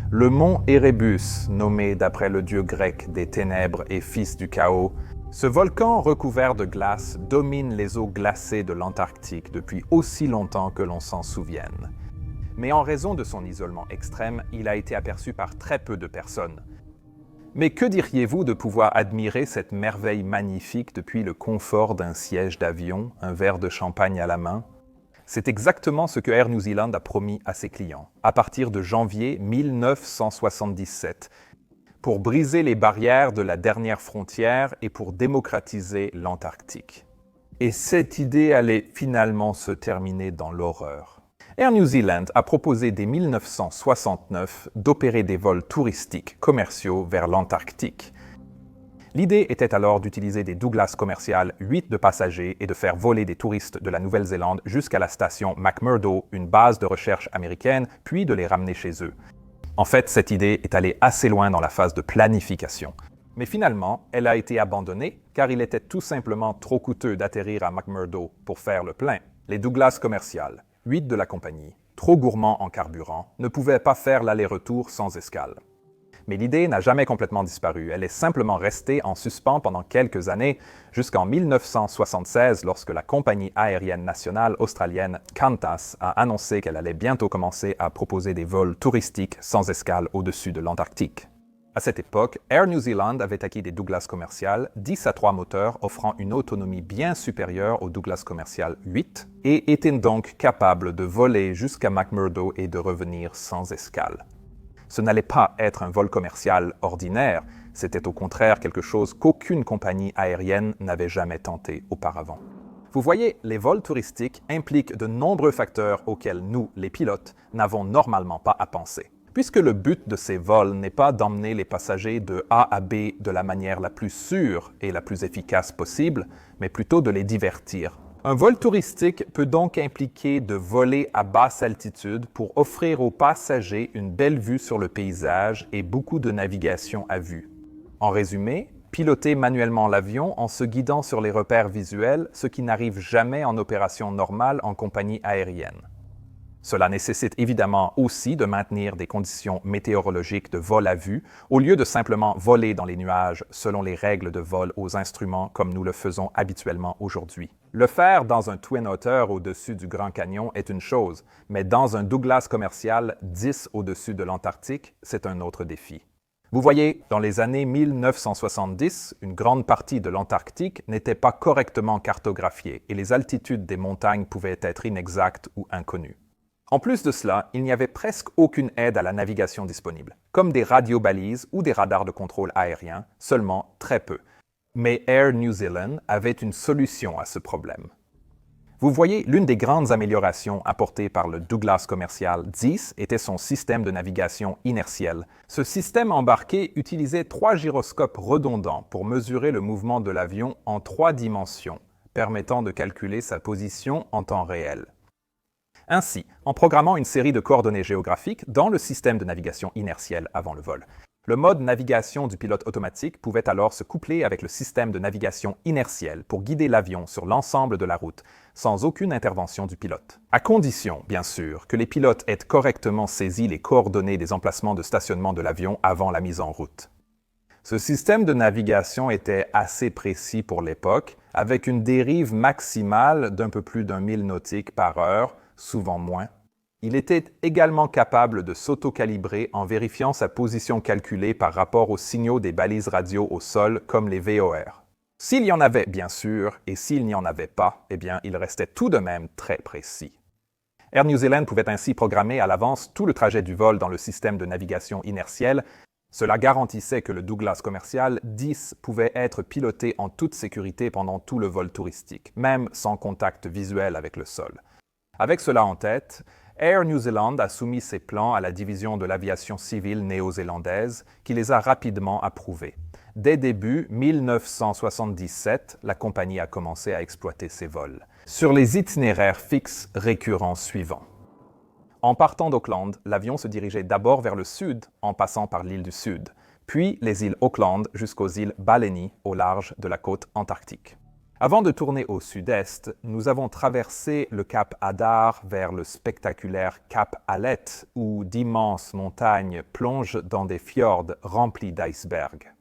Le mont Erebus, nommé d'après le dieu grec des ténèbres et fils du chaos, ce volcan recouvert de glace domine les eaux glacées de l'Antarctique depuis aussi longtemps que l'on s'en souvienne. Mais en raison de son isolement extrême, il a été aperçu par très peu de personnes. Mais que diriez-vous de pouvoir admirer cette merveille magnifique depuis le confort d'un siège d'avion, un verre de champagne à la main? C'est exactement ce que Air New Zealand a promis à ses clients, à partir de janvier 1977, pour briser les barrières de la dernière frontière et pour démocratiser l'Antarctique. Et cette idée allait finalement se terminer dans l'horreur. Air New Zealand a proposé dès 1969 d'opérer des vols touristiques commerciaux vers l'Antarctique. L'idée était alors d'utiliser des Douglas commerciales 8 de passagers et de faire voler des touristes de la Nouvelle-Zélande jusqu'à la station McMurdo, une base de recherche américaine, puis de les ramener chez eux. En fait, cette idée est allée assez loin dans la phase de planification. Mais finalement, elle a été abandonnée car il était tout simplement trop coûteux d'atterrir à McMurdo pour faire le plein. Les Douglas commerciales, 8 de la compagnie, trop gourmands en carburant, ne pouvaient pas faire l'aller-retour sans escale. Mais l'idée n'a jamais complètement disparu, elle est simplement restée en suspens pendant quelques années, jusqu'en 1976 lorsque la compagnie aérienne nationale australienne Qantas a annoncé qu'elle allait bientôt commencer à proposer des vols touristiques sans escale au-dessus de l'Antarctique. À cette époque, Air New Zealand avait acquis des Douglas commerciales 10 à 3 moteurs offrant une autonomie bien supérieure aux Douglas commerciales 8 et était donc capable de voler jusqu'à McMurdo et de revenir sans escale. Ce n'allait pas être un vol commercial ordinaire, c'était au contraire quelque chose qu'aucune compagnie aérienne n'avait jamais tenté auparavant. Vous voyez, les vols touristiques impliquent de nombreux facteurs auxquels nous, les pilotes, n'avons normalement pas à penser. Puisque le but de ces vols n'est pas d'emmener les passagers de A à B de la manière la plus sûre et la plus efficace possible, mais plutôt de les divertir. Un vol touristique peut donc impliquer de voler à basse altitude pour offrir aux passagers une belle vue sur le paysage et beaucoup de navigation à vue. En résumé, piloter manuellement l'avion en se guidant sur les repères visuels, ce qui n'arrive jamais en opération normale en compagnie aérienne. Cela nécessite évidemment aussi de maintenir des conditions météorologiques de vol à vue, au lieu de simplement voler dans les nuages selon les règles de vol aux instruments comme nous le faisons habituellement aujourd'hui. Le faire dans un Twin Otter au-dessus du Grand Canyon est une chose, mais dans un Douglas commercial 10 au-dessus de l'Antarctique, c'est un autre défi. Vous voyez, dans les années 1970, une grande partie de l'Antarctique n'était pas correctement cartographiée et les altitudes des montagnes pouvaient être inexactes ou inconnues. En plus de cela, il n'y avait presque aucune aide à la navigation disponible, comme des radiobalises ou des radars de contrôle aérien, seulement très peu. Mais Air New Zealand avait une solution à ce problème. Vous voyez, l'une des grandes améliorations apportées par le Douglas commercial 10 était son système de navigation inertielle. Ce système embarqué utilisait 3 gyroscopes redondants pour mesurer le mouvement de l'avion en 3 dimensions, permettant de calculer sa position en temps réel. Ainsi, en programmant une série de coordonnées géographiques dans le système de navigation inertielle avant le vol, le mode navigation du pilote automatique pouvait alors se coupler avec le système de navigation inertielle pour guider l'avion sur l'ensemble de la route, sans aucune intervention du pilote. À condition, bien sûr, que les pilotes aient correctement saisi les coordonnées des emplacements de stationnement de l'avion avant la mise en route. Ce système de navigation était assez précis pour l'époque, avec une dérive maximale d'un peu plus d'1 000 nautiques par heure, souvent moins. Il était également capable de s'auto-calibrer en vérifiant sa position calculée par rapport aux signaux des balises radio au sol comme les VOR. S'il y en avait, bien sûr, et s'il n'y en avait pas, eh bien, il restait tout de même très précis. Air New Zealand pouvait ainsi programmer à l'avance tout le trajet du vol dans le système de navigation inertielle. Cela garantissait que le Douglas commercial 10 pouvait être piloté en toute sécurité pendant tout le vol touristique, même sans contact visuel avec le sol. Avec cela en tête, Air New Zealand a soumis ses plans à la division de l'aviation civile néo-zélandaise, qui les a rapidement approuvés. Dès début 1977, la compagnie a commencé à exploiter ses vols, sur les itinéraires fixes récurrents suivants. En partant d'Auckland, l'avion se dirigeait d'abord vers le sud, en passant par l'île du Sud, puis les îles Auckland jusqu'aux îles Balleny, au large de la côte antarctique. Avant de tourner au sud-est, nous avons traversé le cap Hadar vers le spectaculaire cap Hallett, où d'immenses montagnes plongent dans des fjords remplis d'icebergs.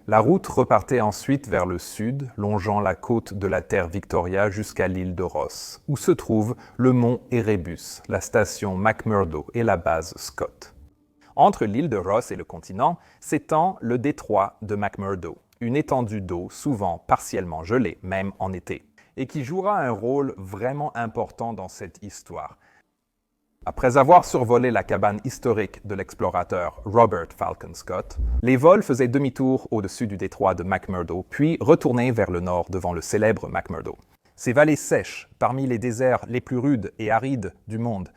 La route repartait ensuite vers le sud, longeant la côte de la terre Victoria jusqu'à l'île de Ross, où se trouve le mont Erebus, la station McMurdo et la base Scott. Entre l'île de Ross et le continent s'étend le détroit de McMurdo, une étendue d'eau souvent partiellement gelée, même en été, et qui jouera un rôle vraiment important dans cette histoire. Après avoir survolé la cabane historique de l'explorateur Robert Falcon Scott, les vols faisaient demi-tour au-dessus du détroit de McMurdo, puis retournaient vers le nord devant le célèbre McMurdo. Ces vallées sèches, parmi les déserts les plus rudes et arides du monde,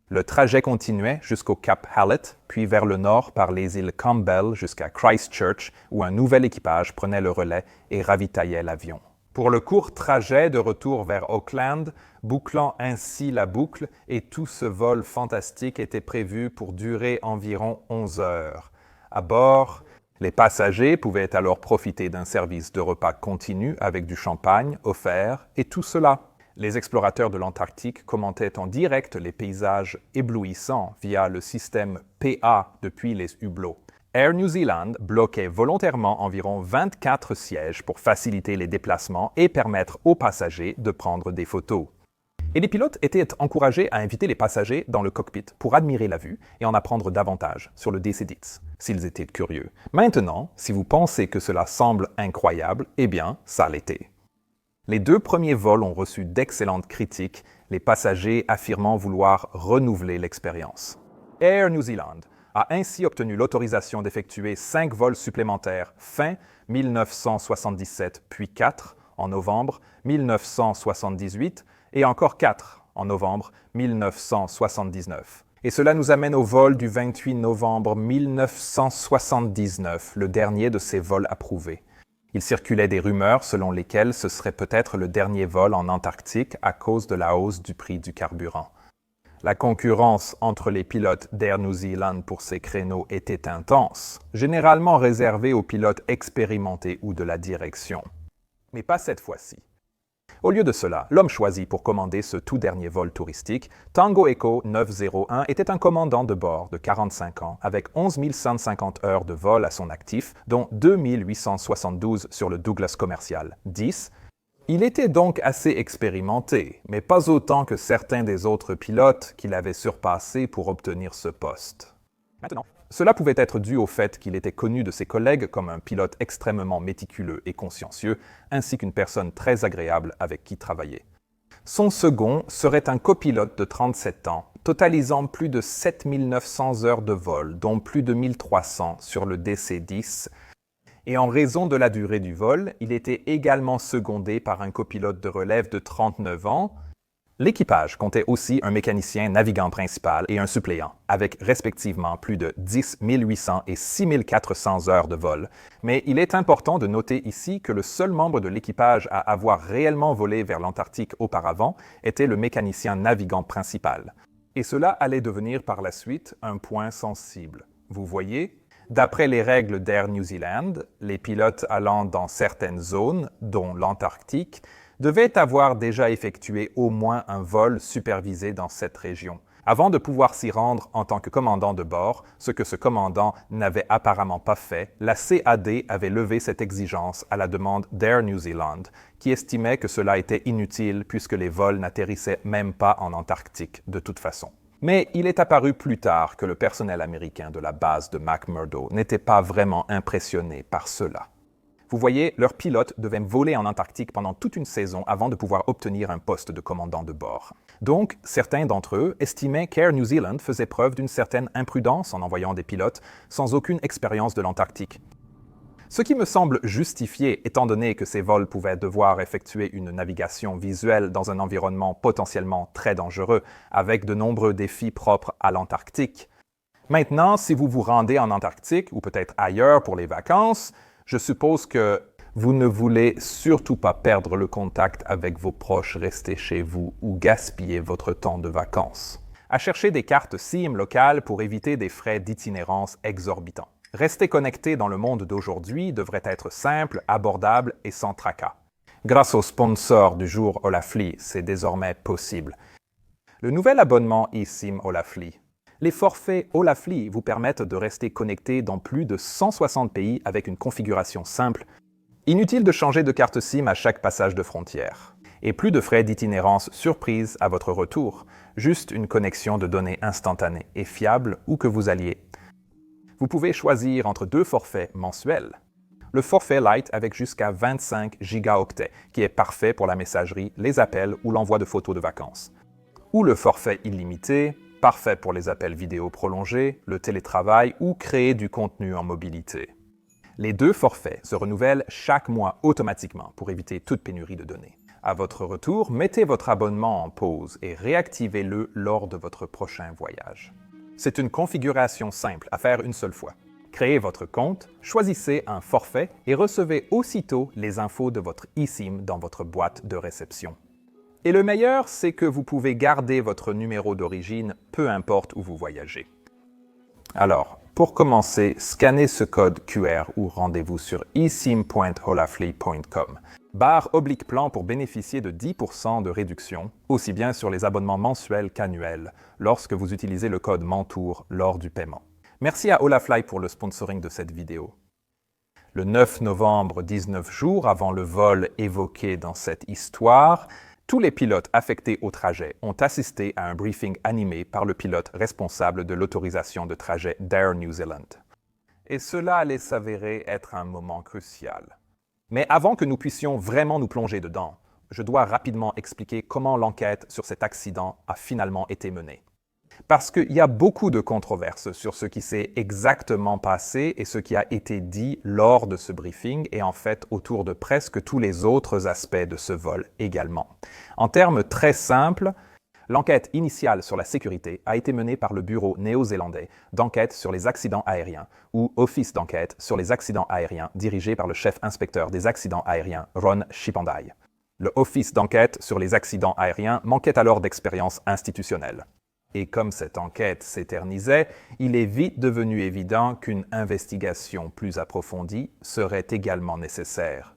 le trajet continuait jusqu'au cap Hallett, puis vers le nord par les îles Campbell jusqu'à Christchurch, où un nouvel équipage prenait le relais et ravitaillait l'avion. Pour le court trajet de retour vers Auckland, bouclant ainsi la boucle, et tout ce vol fantastique était prévu pour durer environ 11 heures. À bord, les passagers pouvaient alors profiter d'un service de repas continu avec du champagne offert, et tout cela. Les explorateurs de l'Antarctique commentaient en direct les paysages éblouissants via le système PA depuis les hublots. Air New Zealand bloquait volontairement environ 24 sièges pour faciliter les déplacements et permettre aux passagers de prendre des photos. Et les pilotes étaient encouragés à inviter les passagers dans le cockpit pour admirer la vue et en apprendre davantage sur le Décédits, s'ils étaient curieux. Maintenant, si vous pensez que cela semble incroyable, eh bien, ça l'était. Les 2 premiers vols ont reçu d'excellentes critiques, les passagers affirmant vouloir renouveler l'expérience. Air New Zealand a ainsi obtenu l'autorisation d'effectuer 5 vols supplémentaires fin 1977, puis 4 en novembre 1978 et encore 4 en novembre 1979. Et cela nous amène au vol du 28 novembre 1979, le dernier de ces vols approuvés. Il circulait des rumeurs selon lesquelles ce serait peut-être le dernier vol en Antarctique à cause de la hausse du prix du carburant. La concurrence entre les pilotes d'Air New Zealand pour ces créneaux était intense, généralement réservée aux pilotes expérimentés ou de la direction. Mais pas cette fois-ci. Au lieu de cela, l'homme choisi pour commander ce tout dernier vol touristique, Tango Echo 901, était un commandant de bord de 45 ans avec 11 150 heures de vol à son actif, dont 2 872 sur le Douglas commercial 10. Il était donc assez expérimenté, mais pas autant que certains des autres pilotes qu'il avait surpassés pour obtenir ce poste. Maintenant, cela pouvait être dû au fait qu'il était connu de ses collègues comme un pilote extrêmement méticuleux et consciencieux, ainsi qu'une personne très agréable avec qui travailler. Son second serait un copilote de 37 ans, totalisant plus de 7 900 heures de vol, dont plus de 1300 sur le DC-10, et en raison de la durée du vol, il était également secondé par un copilote de relève de 39 ans. L'équipage comptait aussi un mécanicien navigant principal et un suppléant, avec respectivement plus de 10 800 et 6 400 heures de vol. Mais il est important de noter ici que le seul membre de l'équipage à avoir réellement volé vers l'Antarctique auparavant était le mécanicien navigant principal. Et cela allait devenir par la suite un point sensible. Vous voyez? D'après les règles d'Air New Zealand, les pilotes allant dans certaines zones, dont l'Antarctique, devaient avoir déjà effectué au moins un vol supervisé dans cette région, avant de pouvoir s'y rendre en tant que commandant de bord, ce que ce commandant n'avait apparemment pas fait. La CAD avait levé cette exigence à la demande d'Air New Zealand, qui estimait que cela était inutile puisque les vols n'atterrissaient même pas en Antarctique de toute façon. Mais il est apparu plus tard que le personnel américain de la base de McMurdo n'était pas vraiment impressionné par cela. Vous voyez, leurs pilotes devaient voler en Antarctique pendant toute une saison avant de pouvoir obtenir un poste de commandant de bord. Donc, certains d'entre eux estimaient qu'Air New Zealand faisait preuve d'une certaine imprudence en envoyant des pilotes sans aucune expérience de l'Antarctique. Ce qui me semble justifié étant donné que ces vols pouvaient devoir effectuer une navigation visuelle dans un environnement potentiellement très dangereux, avec de nombreux défis propres à l'Antarctique. Maintenant, si vous vous rendez en Antarctique ou peut-être ailleurs pour les vacances, je suppose que vous ne voulez surtout pas perdre le contact avec vos proches restés chez vous ou gaspiller votre temps de vacances. À chercher des cartes SIM locales pour éviter des frais d'itinérance exorbitants. Rester connecté dans le monde d'aujourd'hui devrait être simple, abordable et sans tracas. Grâce au sponsor du jour Olafly, c'est désormais possible. Le nouvel abonnement eSIM Olafly. Les forfaits Olafly vous permettent de rester connecté dans plus de 160 pays avec une configuration simple. Inutile de changer de carte SIM à chaque passage de frontière. Et plus de frais d'itinérance surprise à votre retour, juste une connexion de données instantanée et fiable où que vous alliez. Vous pouvez choisir entre 2 forfaits mensuels. Le forfait Lite avec jusqu'à 25 gigaoctets, qui est parfait pour la messagerie, les appels ou l'envoi de photos de vacances. Ou le forfait illimité, parfait pour les appels vidéo prolongés, le télétravail ou créer du contenu en mobilité. Les 2 forfaits se renouvellent chaque mois automatiquement pour éviter toute pénurie de données. À votre retour, mettez votre abonnement en pause et réactivez-le lors de votre prochain voyage. C'est une configuration simple à faire une seule fois. Créez votre compte, choisissez un forfait et recevez aussitôt les infos de votre eSIM dans votre boîte de réception. Et le meilleur, c'est que vous pouvez garder votre numéro d'origine peu importe où vous voyagez. Alors, pour commencer, scannez ce code QR ou rendez-vous sur eSIM.olafly.com. Barre oblique plan pour bénéficier de 10% de réduction, aussi bien sur les abonnements mensuels qu'annuels, lorsque vous utilisez le code MENTOUR lors du paiement. Merci à Olafly pour le sponsoring de cette vidéo. Le 9 novembre, 19 jours avant le vol évoqué dans cette histoire, tous les pilotes affectés au trajet ont assisté à un briefing animé par le pilote responsable de l'autorisation de trajet d'Air New Zealand. Et cela allait s'avérer être un moment crucial. Mais avant que nous puissions vraiment nous plonger dedans, je dois rapidement expliquer comment l'enquête sur cet accident a finalement été menée. Parce qu'il y a beaucoup de controverses sur ce qui s'est exactement passé et ce qui a été dit lors de ce briefing et en fait autour de presque tous les autres aspects de ce vol également. En termes très simples, l'enquête initiale sur la sécurité a été menée par le Bureau néo-zélandais d'enquête sur les accidents aériens, ou Office d'enquête sur les accidents aériens, dirigé par le chef inspecteur des accidents aériens, Ron Shipandai. Le Office d'enquête sur les accidents aériens manquait alors d'expérience institutionnelle. Et comme cette enquête s'éternisait, il est vite devenu évident qu'une investigation plus approfondie serait également nécessaire.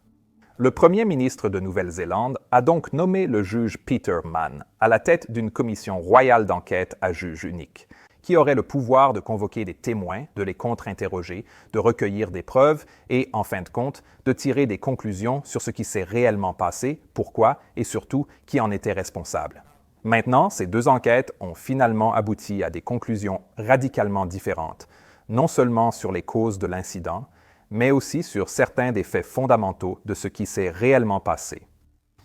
Le Premier ministre de Nouvelle-Zélande a donc nommé le juge Peter Mann à la tête d'une commission royale d'enquête à juge unique, qui aurait le pouvoir de convoquer des témoins, de les contre-interroger, de recueillir des preuves et, en fin de compte, de tirer des conclusions sur ce qui s'est réellement passé, pourquoi et surtout qui en était responsable. Maintenant, ces 2 enquêtes ont finalement abouti à des conclusions radicalement différentes, non seulement sur les causes de l'incident, mais aussi sur certains des faits fondamentaux de ce qui s'est réellement passé.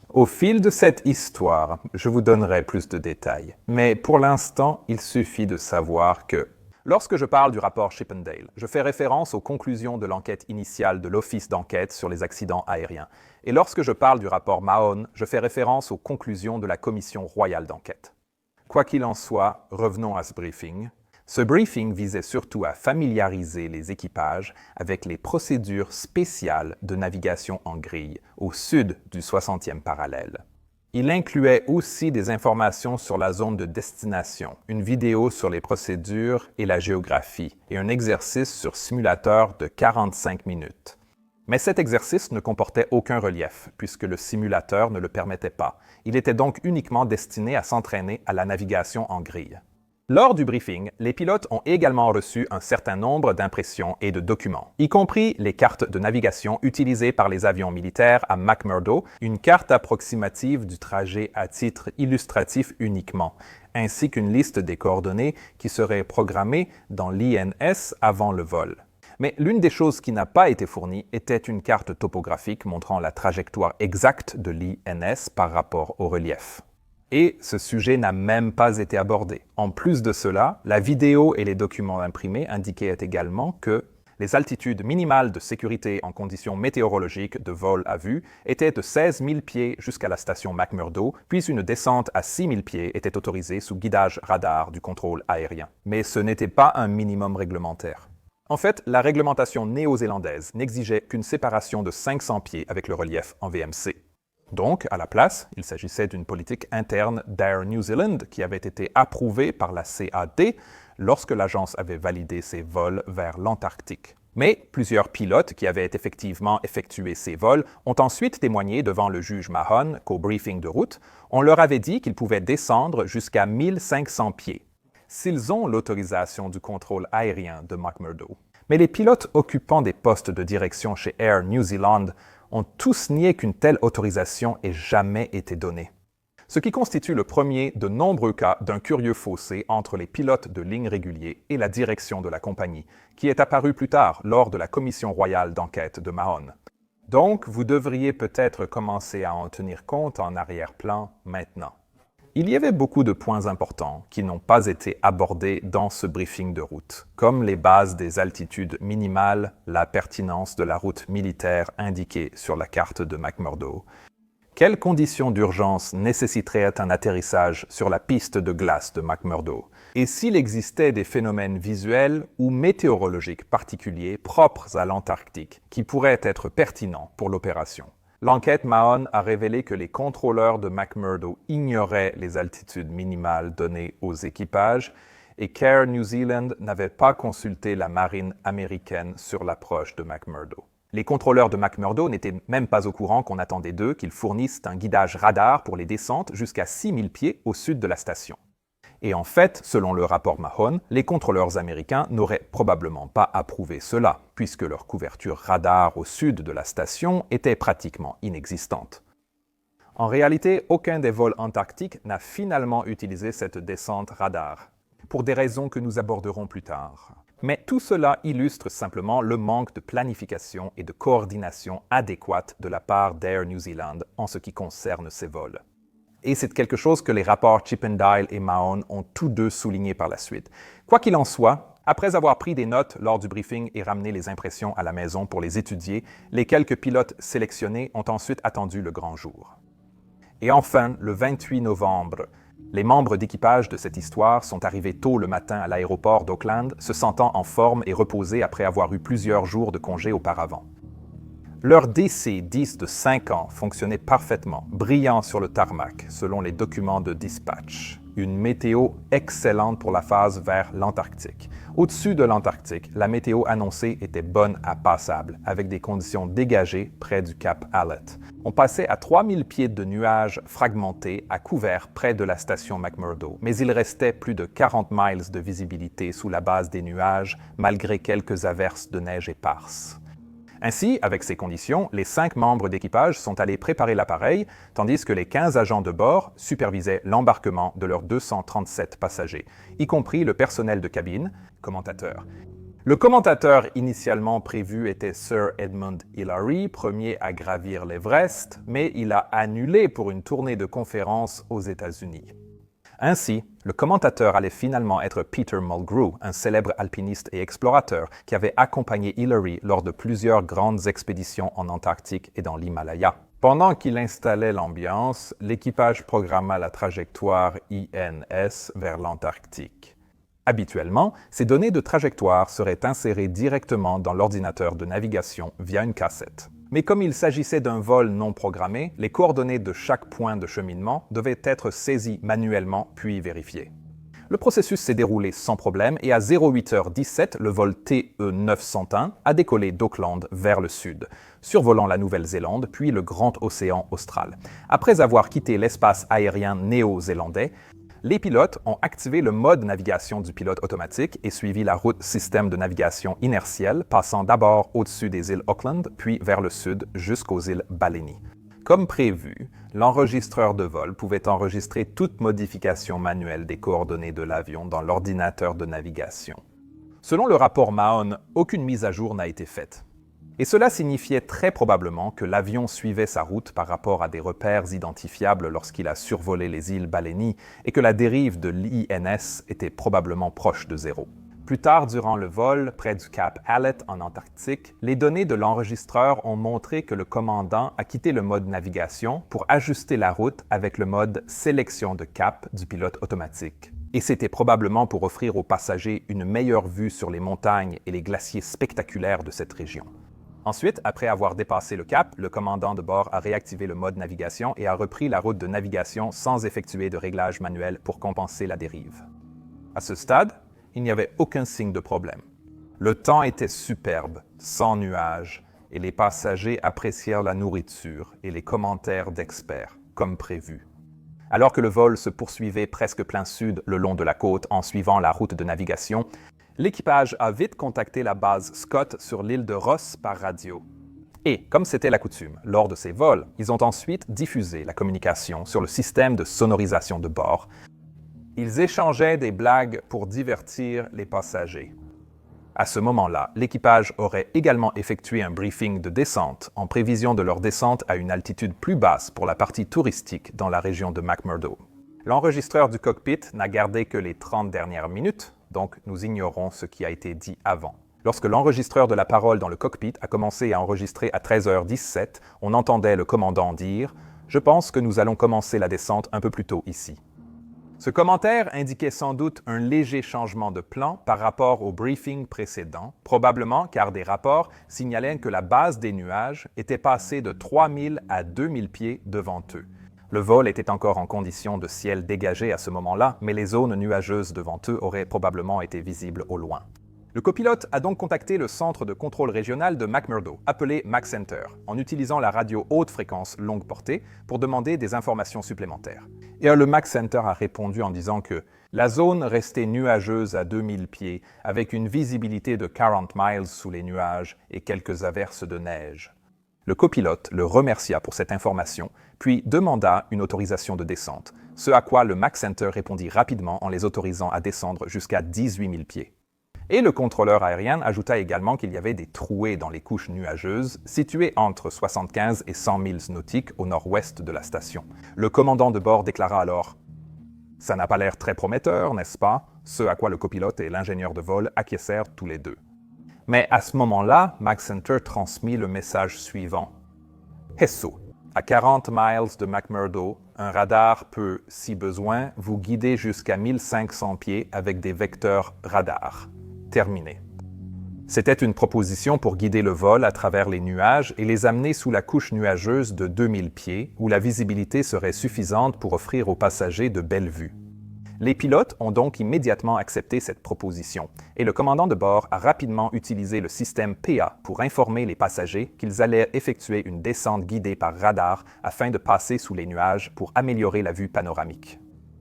Au fil de cette histoire, je vous donnerai plus de détails, mais pour l'instant, il suffit de savoir que lorsque je parle du rapport Chippendale, je fais référence aux conclusions de l'enquête initiale de l'Office d'enquête sur les accidents aériens, et lorsque je parle du rapport Mahon, je fais référence aux conclusions de la Commission royale d'enquête. Quoi qu'il en soit, revenons à ce briefing. Ce briefing visait surtout à familiariser les équipages avec les procédures spéciales de navigation en grille au sud du 60e parallèle. Il incluait aussi des informations sur la zone de destination, une vidéo sur les procédures et la géographie, et un exercice sur simulateur de 45 minutes. Mais cet exercice ne comportait aucun relief, puisque le simulateur ne le permettait pas. Il était donc uniquement destiné à s'entraîner à la navigation en grille. Lors du briefing, les pilotes ont également reçu un certain nombre d'impressions et de documents, y compris les cartes de navigation utilisées par les avions militaires à McMurdo, une carte approximative du trajet à titre illustratif uniquement, ainsi qu'une liste des coordonnées qui seraient programmées dans l'INS avant le vol. Mais l'une des choses qui n'a pas été fournie était une carte topographique montrant la trajectoire exacte de l'INS par rapport au relief. Et ce sujet n'a même pas été abordé. En plus de cela, la vidéo et les documents imprimés indiquaient également que les altitudes minimales de sécurité en conditions météorologiques de vol à vue étaient de 16 000 pieds jusqu'à la station McMurdo, puis une descente à 6 000 pieds était autorisée sous guidage radar du contrôle aérien. Mais ce n'était pas un minimum réglementaire. En fait, la réglementation néo-zélandaise n'exigeait qu'une séparation de 500 pieds avec le relief en VMC. Donc, à la place, il s'agissait d'une politique interne d'Air New Zealand qui avait été approuvée par la CAD lorsque l'agence avait validé ses vols vers l'Antarctique. Mais plusieurs pilotes qui avaient effectivement effectué ces vols ont ensuite témoigné devant le juge Mahon qu'au briefing de route, on leur avait dit qu'ils pouvaient descendre jusqu'à 1500 pieds, s'ils ont l'autorisation du contrôle aérien de McMurdo. Mais les pilotes occupant des postes de direction chez Air New Zealand ont tous nié qu'une telle autorisation ait jamais été donnée. Ce qui constitue le premier de nombreux cas d'un curieux fossé entre les pilotes de ligne réguliers et la direction de la compagnie, qui est apparu plus tard lors de la commission royale d'enquête de Mahon. Donc, vous devriez peut-être commencer à en tenir compte en arrière-plan maintenant. Il y avait beaucoup de points importants qui n'ont pas été abordés dans ce briefing de route, comme les bases des altitudes minimales, la pertinence de la route militaire indiquée sur la carte de McMurdo. Quelles conditions d'urgence nécessiteraient un atterrissage sur la piste de glace de McMurdo? Et s'il existait des phénomènes visuels ou météorologiques particuliers propres à l'Antarctique qui pourraient être pertinents pour l'opération? L'enquête Mahon a révélé que les contrôleurs de McMurdo ignoraient les altitudes minimales données aux équipages et qu'Air New Zealand n'avait pas consulté la marine américaine sur l'approche de McMurdo. Les contrôleurs de McMurdo n'étaient même pas au courant qu'on attendait d'eux qu'ils fournissent un guidage radar pour les descentes jusqu'à 6000 pieds au sud de la station. Et en fait, selon le rapport Mahon, les contrôleurs américains n'auraient probablement pas approuvé cela, puisque leur couverture radar au sud de la station était pratiquement inexistante. En réalité, aucun des vols antarctiques n'a finalement utilisé cette descente radar, pour des raisons que nous aborderons plus tard. Mais tout cela illustre simplement le manque de planification et de coordination adéquate de la part d'Air New Zealand en ce qui concerne ces vols. Et c'est quelque chose que les rapports Chippendale et Mahon ont tous deux souligné par la suite. Quoi qu'il en soit, après avoir pris des notes lors du briefing et ramené les impressions à la maison pour les étudier, les quelques pilotes sélectionnés ont ensuite attendu le grand jour. Et enfin, le 28 novembre, les membres d'équipage de cette histoire sont arrivés tôt le matin à l'aéroport d'Auckland, se sentant en forme et reposés après avoir eu plusieurs jours de congé auparavant. Leur DC-10 de 5 ans fonctionnait parfaitement, brillant sur le tarmac, selon les documents de dispatch. Une météo excellente pour la phase vers l'Antarctique. Au-dessus de l'Antarctique, la météo annoncée était bonne à passable, avec des conditions dégagées près du cap Hallett. On passait à 3000 pieds de nuages fragmentés à couvert près de la station McMurdo, mais il restait plus de 40 miles de visibilité sous la base des nuages, malgré quelques averses de neige éparses. Ainsi, avec ces conditions, les 5 membres d'équipage sont allés préparer l'appareil, tandis que les 15 agents de bord supervisaient l'embarquement de leurs 237 passagers, y compris le personnel de cabine, commentateur. Le commentateur initialement prévu était Sir Edmund Hillary, premier à gravir l'Everest, mais il a annulé pour une tournée de conférences aux États-Unis. Ainsi, le commentateur allait finalement être Peter Mulgrew, un célèbre alpiniste et explorateur qui avait accompagné Hillary lors de plusieurs grandes expéditions en Antarctique et dans l'Himalaya. Pendant qu'il installait l'ambiance, l'équipage programma la trajectoire INS vers l'Antarctique. Habituellement, ces données de trajectoire seraient insérées directement dans l'ordinateur de navigation via une cassette. Mais comme il s'agissait d'un vol non programmé, les coordonnées de chaque point de cheminement devaient être saisies manuellement puis vérifiées. Le processus s'est déroulé sans problème et à 08h17, le vol TE-901 a décollé d'Auckland vers le sud, survolant la Nouvelle-Zélande puis le grand océan austral. Après avoir quitté l'espace aérien néo-zélandais, les pilotes ont activé le mode navigation du pilote automatique et suivi la route système de navigation inertielle, passant d'abord au-dessus des îles Auckland, puis vers le sud jusqu'aux îles Baleine. Comme prévu, l'enregistreur de vol pouvait enregistrer toute modification manuelle des coordonnées de l'avion dans l'ordinateur de navigation. Selon le rapport Mahon, aucune mise à jour n'a été faite. Et cela signifiait très probablement que l'avion suivait sa route par rapport à des repères identifiables lorsqu'il a survolé les îles Baleine et que la dérive de l'INS était probablement proche de zéro. Plus tard durant le vol, près du cap Hallett en Antarctique, les données de l'enregistreur ont montré que le commandant a quitté le mode navigation pour ajuster la route avec le mode sélection de cap du pilote automatique. Et c'était probablement pour offrir aux passagers une meilleure vue sur les montagnes et les glaciers spectaculaires de cette région. Ensuite, après avoir dépassé le cap, le commandant de bord a réactivé le mode navigation et a repris la route de navigation sans effectuer de réglage manuel pour compenser la dérive. À ce stade, il n'y avait aucun signe de problème. Le temps était superbe, sans nuages, et les passagers apprécièrent la nourriture et les commentaires d'experts, comme prévu. Alors que le vol se poursuivait presque plein sud le long de la côte en suivant la route de navigation, l'équipage a vite contacté la base Scott sur l'île de Ross par radio. Et, comme c'était la coutume, lors de ces vols, ils ont ensuite diffusé la communication sur le système de sonorisation de bord. Ils échangeaient des blagues pour divertir les passagers. À ce moment-là, l'équipage aurait également effectué un briefing de descente en prévision de leur descente à une altitude plus basse pour la partie touristique dans la région de McMurdo. L'enregistreur du cockpit n'a gardé que les 30 dernières minutes, donc nous ignorons ce qui a été dit avant. Lorsque l'enregistreur de la parole dans le cockpit a commencé à enregistrer à 13h17, on entendait le commandant dire « Je pense que nous allons commencer la descente un peu plus tôt ici ». Ce commentaire indiquait sans doute un léger changement de plan par rapport au briefing précédent, probablement car des rapports signalaient que la base des nuages était passée de 3000 à 2000 pieds devant eux. Le vol était encore en condition de ciel dégagé à ce moment-là, mais les zones nuageuses devant eux auraient probablement été visibles au loin. Le copilote a donc contacté le centre de contrôle régional de McMurdo, appelé MaxCenter, en utilisant la radio haute fréquence longue portée pour demander des informations supplémentaires. Et le MaxCenter a répondu en disant que la zone restait nuageuse à 2000 pieds, avec une visibilité de 40 miles sous les nuages et quelques averses de neige. Le copilote le remercia pour cette information, puis demanda une autorisation de descente, ce à quoi le MaxCenter répondit rapidement en les autorisant à descendre jusqu'à 18 000 pieds. Et le contrôleur aérien ajouta également qu'il y avait des trouées dans les couches nuageuses, situées entre 75 et 100 milles nautiques au nord-ouest de la station. Le commandant de bord déclara alors « Ça n'a pas l'air très prometteur, n'est-ce pas ?» Ce à quoi le copilote et l'ingénieur de vol acquiescèrent tous les deux. Mais à ce moment-là, MaxCenter transmit le message suivant. « Hesso, à 40 miles de McMurdo, un radar peut, si besoin, vous guider jusqu'à 1500 pieds avec des vecteurs radar. » Terminé. C'était une proposition pour guider le vol à travers les nuages et les amener sous la couche nuageuse de 2000 pieds, où la visibilité serait suffisante pour offrir aux passagers de belles vues. Les pilotes ont donc immédiatement accepté cette proposition, et le commandant de bord a rapidement utilisé le système PA pour informer les passagers qu'ils allaient effectuer une descente guidée par radar afin de passer sous les nuages pour améliorer la vue panoramique.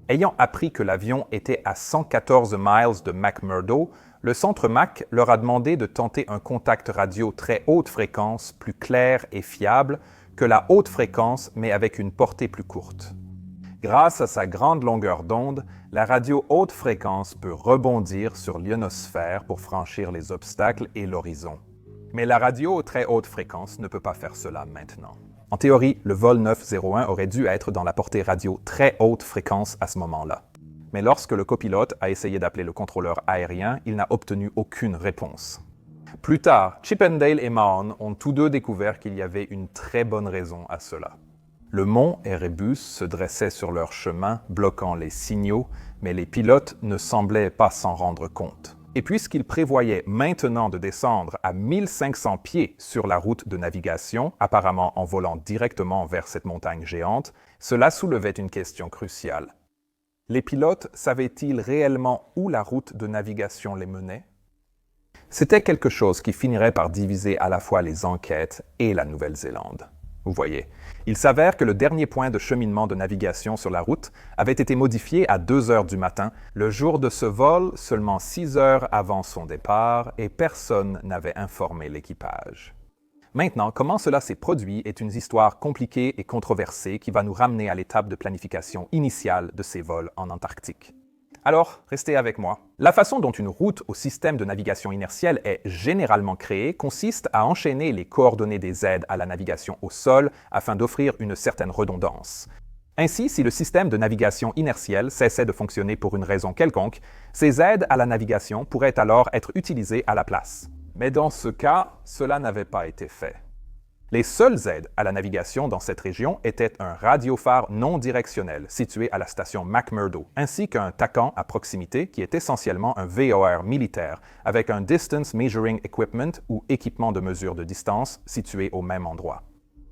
Ayant appris que l'avion était à 114 miles de McMurdo, le centre Mac leur a demandé de tenter un contact radio très haute fréquence, plus clair et fiable que la haute fréquence, mais avec une portée plus courte. Grâce à sa grande longueur d'onde, la radio haute fréquence peut rebondir sur l'ionosphère pour franchir les obstacles et l'horizon. Mais la radio très haute fréquence ne peut pas faire cela maintenant. En théorie, le vol 901 aurait dû être dans la portée radio très haute fréquence à ce moment-là. Mais lorsque le copilote a essayé d'appeler le contrôleur aérien, il n'a obtenu aucune réponse. Plus tard, Chippendale et Mahon ont tous deux découvert qu'il y avait une très bonne raison à cela. Le mont Erebus se dressait sur leur chemin, bloquant les signaux, mais les pilotes ne semblaient pas s'en rendre compte. Et puisqu'ils prévoyaient maintenant de descendre à 1500 pieds sur la route de navigation, apparemment en volant directement vers cette montagne géante, cela soulevait une question cruciale. Les pilotes savaient-ils réellement où la route de navigation les menait? C'était quelque chose qui finirait par diviser à la fois les enquêtes et la Nouvelle-Zélande. Vous voyez, il s'avère que le dernier point de cheminement de navigation sur la route avait été modifié à 2 heures du matin, le jour de ce vol, seulement 6 heures avant son départ, et personne n'avait informé l'équipage. Maintenant, comment cela s'est produit est une histoire compliquée et controversée qui va nous ramener à l'étape de planification initiale de ces vols en Antarctique. Alors, restez avec moi. La façon dont une route au système de navigation inertielle est généralement créée consiste à enchaîner les coordonnées des aides à la navigation au sol afin d'offrir une certaine redondance. Ainsi, si le système de navigation inertielle cessait de fonctionner pour une raison quelconque, ces aides à la navigation pourraient alors être utilisées à la place. Mais dans ce cas, cela n'avait pas été fait. Les seules aides à la navigation dans cette région étaient un radiophare non directionnel situé à la station McMurdo, ainsi qu'un TACAN à proximité qui est essentiellement un VOR militaire avec un Distance Measuring Equipment ou équipement de mesure de distance situé au même endroit.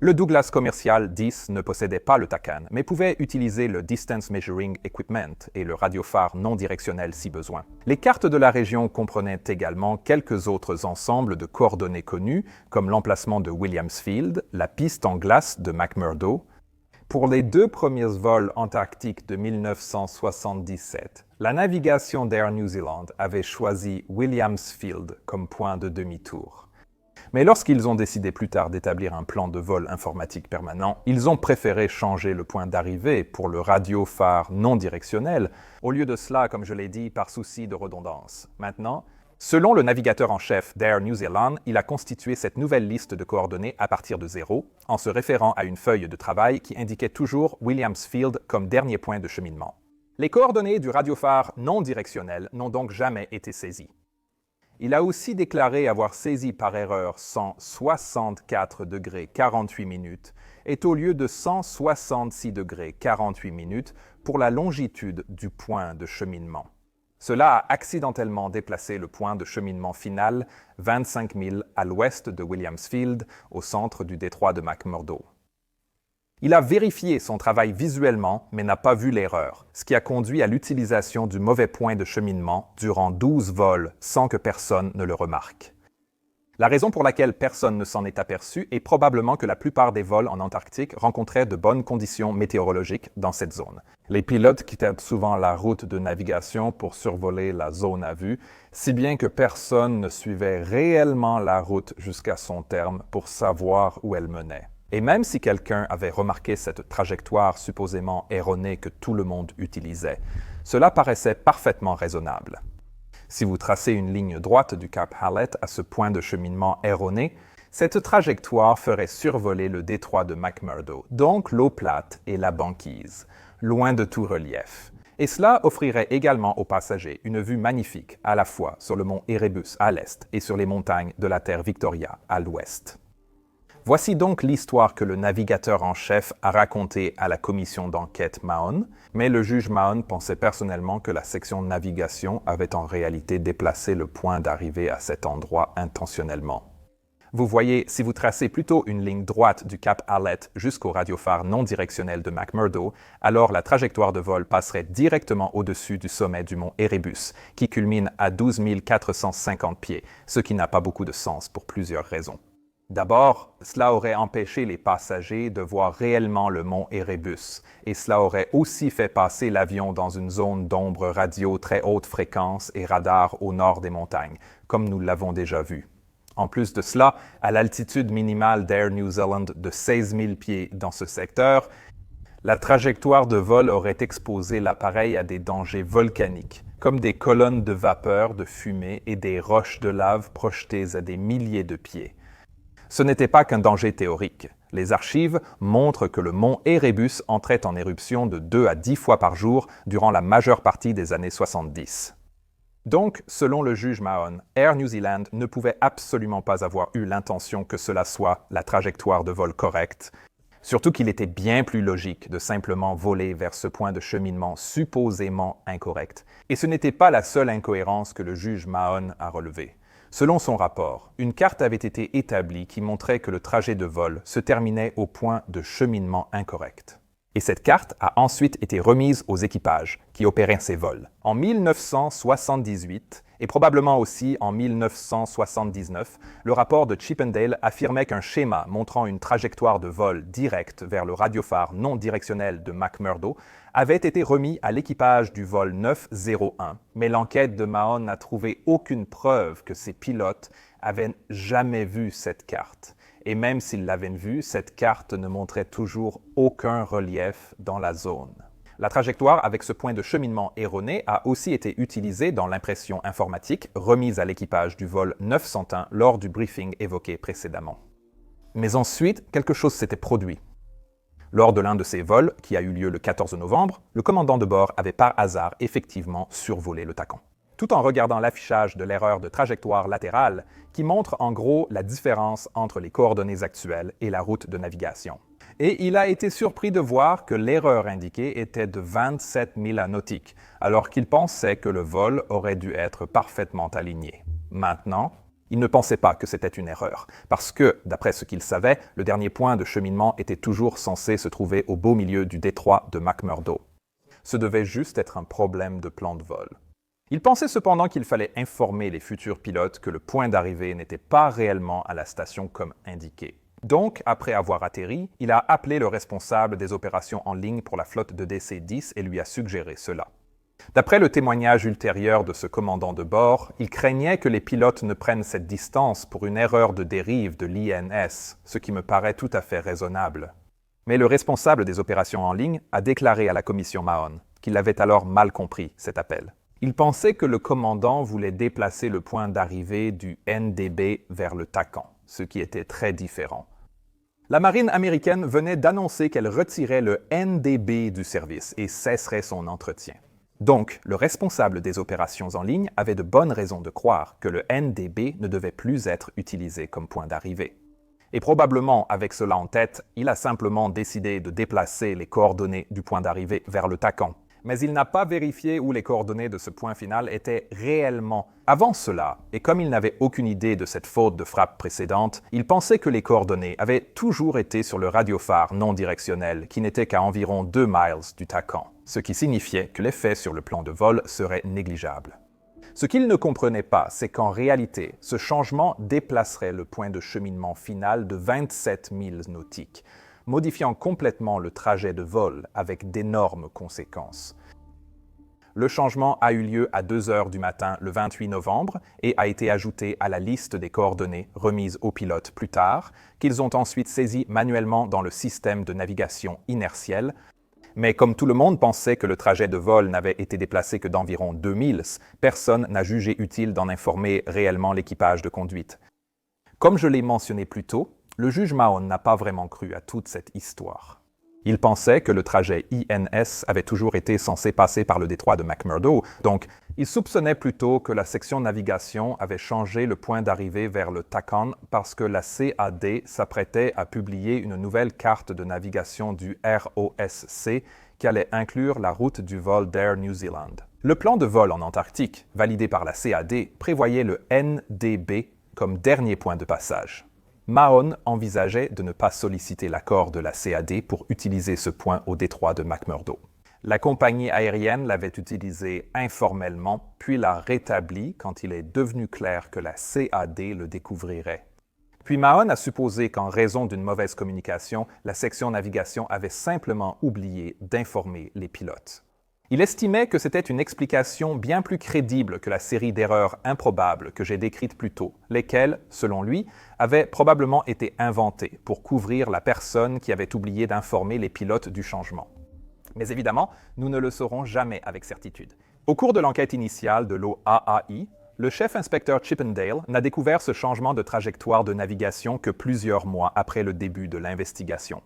Le Douglas commercial 10 ne possédait pas le TACAN, mais pouvait utiliser le Distance Measuring Equipment et le radiophare non directionnel si besoin. Les cartes de la région comprenaient également quelques autres ensembles de coordonnées connues, comme l'emplacement de Williams Field, la piste en glace de McMurdo. Pour les 2 premiers vols antarctiques de 1977, la navigation d'Air New Zealand avait choisi Williams Field comme point de demi-tour. Mais lorsqu'ils ont décidé plus tard d'établir un plan de vol informatique permanent, ils ont préféré changer le point d'arrivée pour le radiophare non directionnel, au lieu de cela, comme je l'ai dit, par souci de redondance. Maintenant, selon le navigateur en chef d'Air New Zealand, il a constitué cette nouvelle liste de coordonnées à partir de 0, en se référant à une feuille de travail qui indiquait toujours Williams Field comme dernier point de cheminement. Les coordonnées du radiophare non directionnel n'ont donc jamais été saisies. Il a aussi déclaré avoir saisi par erreur 164 degrés 48 minutes et au lieu de 166 degrés 48 minutes pour la longitude du point de cheminement. Cela a accidentellement déplacé le point de cheminement final 25 000 à l'ouest de Williams Field, au centre du détroit de McMurdo. Il a vérifié son travail visuellement, mais n'a pas vu l'erreur, ce qui a conduit à l'utilisation du mauvais point de cheminement durant 12 vols sans que personne ne le remarque. La raison pour laquelle personne ne s'en est aperçu est probablement que la plupart des vols en Antarctique rencontraient de bonnes conditions météorologiques dans cette zone. Les pilotes quittaient souvent la route de navigation pour survoler la zone à vue, si bien que personne ne suivait réellement la route jusqu'à son terme pour savoir où elle menait. Et même si quelqu'un avait remarqué cette trajectoire supposément erronée que tout le monde utilisait, cela paraissait parfaitement raisonnable. Si vous tracez une ligne droite du cap Hallett à ce point de cheminement erroné, cette trajectoire ferait survoler le détroit de McMurdo, donc l'eau plate et la banquise, loin de tout relief. Et cela offrirait également aux passagers une vue magnifique à la fois sur le mont Erebus à l'est et sur les montagnes de la terre Victoria à l'ouest. Voici donc l'histoire que le navigateur en chef a racontée à la commission d'enquête Mahon, mais le juge Mahon pensait personnellement que la section navigation avait en réalité déplacé le point d'arrivée à cet endroit intentionnellement. Vous voyez, si vous tracez plutôt une ligne droite du cap Hallett jusqu'au radiophare non directionnel de McMurdo, alors la trajectoire de vol passerait directement au-dessus du sommet du mont Erebus, qui culmine à 12 450 pieds, ce qui n'a pas beaucoup de sens pour plusieurs raisons. D'abord, cela aurait empêché les passagers de voir réellement le mont Erebus, et cela aurait aussi fait passer l'avion dans une zone d'ombre radio très haute fréquence et radar au nord des montagnes, comme nous l'avons déjà vu. En plus de cela, à l'altitude minimale d'Air New Zealand de 16 000 pieds dans ce secteur, la trajectoire de vol aurait exposé l'appareil à des dangers volcaniques, comme des colonnes de vapeur, de fumée et des roches de lave projetées à des milliers de pieds. Ce n'était pas qu'un danger théorique. Les archives montrent que le mont Erebus entrait en éruption de 2 à 10 fois par jour durant la majeure partie des années 70. Donc, selon le juge Mahon, Air New Zealand ne pouvait absolument pas avoir eu l'intention que cela soit la trajectoire de vol correcte, surtout qu'il était bien plus logique de simplement voler vers ce point de cheminement supposément incorrect. Et ce n'était pas la seule incohérence que le juge Mahon a relevée. Selon son rapport, une carte avait été établie qui montrait que le trajet de vol se terminait au point de cheminement incorrect. Et cette carte a ensuite été remise aux équipages qui opéraient ces vols. En 1978, et probablement aussi en 1979, le rapport de Chippendale affirmait qu'un schéma montrant une trajectoire de vol directe vers le radiophare non directionnel de McMurdo avait été remis à l'équipage du vol 901, mais l'enquête de Mahon n'a trouvé aucune preuve que ces pilotes avaient jamais vu cette carte. Et même s'ils l'avaient vue, cette carte ne montrait toujours aucun relief dans la zone. La trajectoire avec ce point de cheminement erroné a aussi été utilisée dans l'impression informatique remise à l'équipage du vol 901 lors du briefing évoqué précédemment. Mais ensuite, quelque chose s'était produit. Lors de l'un de ces vols, qui a eu lieu le 14 novembre, le commandant de bord avait par hasard effectivement survolé le TACAN. Tout en regardant l'affichage de l'erreur de trajectoire latérale, qui montre en gros la différence entre les coordonnées actuelles et la route de navigation. Et il a été surpris de voir que l'erreur indiquée était de 27 milles nautiques, alors qu'il pensait que le vol aurait dû être parfaitement aligné. Maintenant, Il ne pensait pas que c'était une erreur, parce que, d'après ce qu'il savait, le dernier point de cheminement était toujours censé se trouver au beau milieu du détroit de McMurdo. Ce devait juste être un problème de plan de vol. Il pensait cependant qu'il fallait informer les futurs pilotes que le point d'arrivée n'était pas réellement à la station comme indiqué. Donc, après avoir atterri, il a appelé le responsable des opérations en ligne pour la flotte de DC-10 et lui a suggéré cela. D'après le témoignage ultérieur de ce commandant de bord, il craignait que les pilotes ne prennent cette distance pour une erreur de dérive de l'INS, ce qui me paraît tout à fait raisonnable. Mais le responsable des opérations en ligne a déclaré à la commission Mahon qu'il avait alors mal compris cet appel. Il pensait que le commandant voulait déplacer le point d'arrivée du NDB vers le TACAN, ce qui était très différent. La marine américaine venait d'annoncer qu'elle retirait le NDB du service et cesserait son entretien. Donc, le responsable des opérations en ligne avait de bonnes raisons de croire que le NDB ne devait plus être utilisé comme point d'arrivée. Et probablement, avec cela en tête, il a simplement décidé de déplacer les coordonnées du point d'arrivée vers le TACAN. Mais il n'a pas vérifié où les coordonnées de ce point final étaient réellement. Avant cela, et comme il n'avait aucune idée de cette faute de frappe précédente, il pensait que les coordonnées avaient toujours été sur le radiophare non directionnel qui n'était qu'à environ 2 miles du TACAN, ce qui signifiait que l'effet sur le plan de vol serait négligeable. Ce qu'il ne comprenait pas, c'est qu'en réalité, ce changement déplacerait le point de cheminement final de 27 milles nautiques, modifiant complètement le trajet de vol avec d'énormes conséquences. Le changement a eu lieu à 2 heures du matin le 28 novembre et a été ajouté à la liste des coordonnées remises aux pilotes plus tard, qu'ils ont ensuite saisies manuellement dans le système de navigation inertielle. Mais comme tout le monde pensait que le trajet de vol n'avait été déplacé que d'environ 2 milles, personne n'a jugé utile d'en informer réellement l'équipage de conduite. Comme je l'ai mentionné plus tôt, le juge Mahon n'a pas vraiment cru à toute cette histoire. Il pensait que le trajet INS avait toujours été censé passer par le détroit de McMurdo, donc il soupçonnait plutôt que la section navigation avait changé le point d'arrivée vers le TACAN parce que la CAD s'apprêtait à publier une nouvelle carte de navigation du ROSC qui allait inclure la route du vol d'Air New Zealand. Le plan de vol en Antarctique, validé par la CAD, prévoyait le NDB comme dernier point de passage. Mahon envisageait de ne pas solliciter l'accord de la CAD pour utiliser ce point au détroit de McMurdo. La compagnie aérienne l'avait utilisé informellement, puis l'a rétabli quand il est devenu clair que la CAD le découvrirait. Puis Mahon a supposé qu'en raison d'une mauvaise communication, la section navigation avait simplement oublié d'informer les pilotes. Il estimait que c'était une explication bien plus crédible que la série d'erreurs improbables que j'ai décrites plus tôt, lesquelles, selon lui, avaient probablement été inventées pour couvrir la personne qui avait oublié d'informer les pilotes du changement. Mais évidemment, nous ne le saurons jamais avec certitude. Au cours de l'enquête initiale de l'OAAI, le chef inspecteur Chippendale n'a découvert ce changement de trajectoire de navigation que plusieurs mois après le début de l'investigation.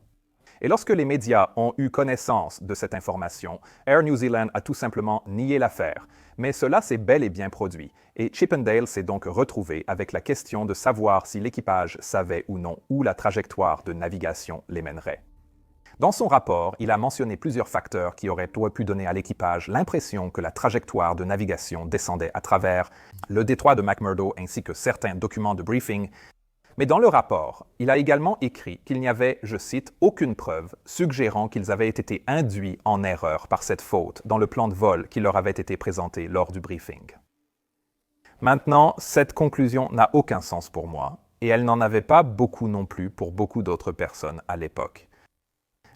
Et lorsque les médias ont eu connaissance de cette information, Air New Zealand a tout simplement nié l'affaire. Mais cela s'est bel et bien produit, et Chippendale s'est donc retrouvé avec la question de savoir si l'équipage savait ou non où la trajectoire de navigation les mènerait. Dans son rapport, il a mentionné plusieurs facteurs qui auraient pu donner à l'équipage l'impression que la trajectoire de navigation descendait à travers le détroit de McMurdo ainsi que certains documents de briefing. Mais dans le rapport, il a également écrit qu'il n'y avait, je cite, « aucune preuve suggérant qu'ils avaient été induits en erreur par cette faute dans le plan de vol qui leur avait été présenté lors du briefing. » Maintenant, cette conclusion n'a aucun sens pour moi, et elle n'en avait pas beaucoup non plus pour beaucoup d'autres personnes à l'époque.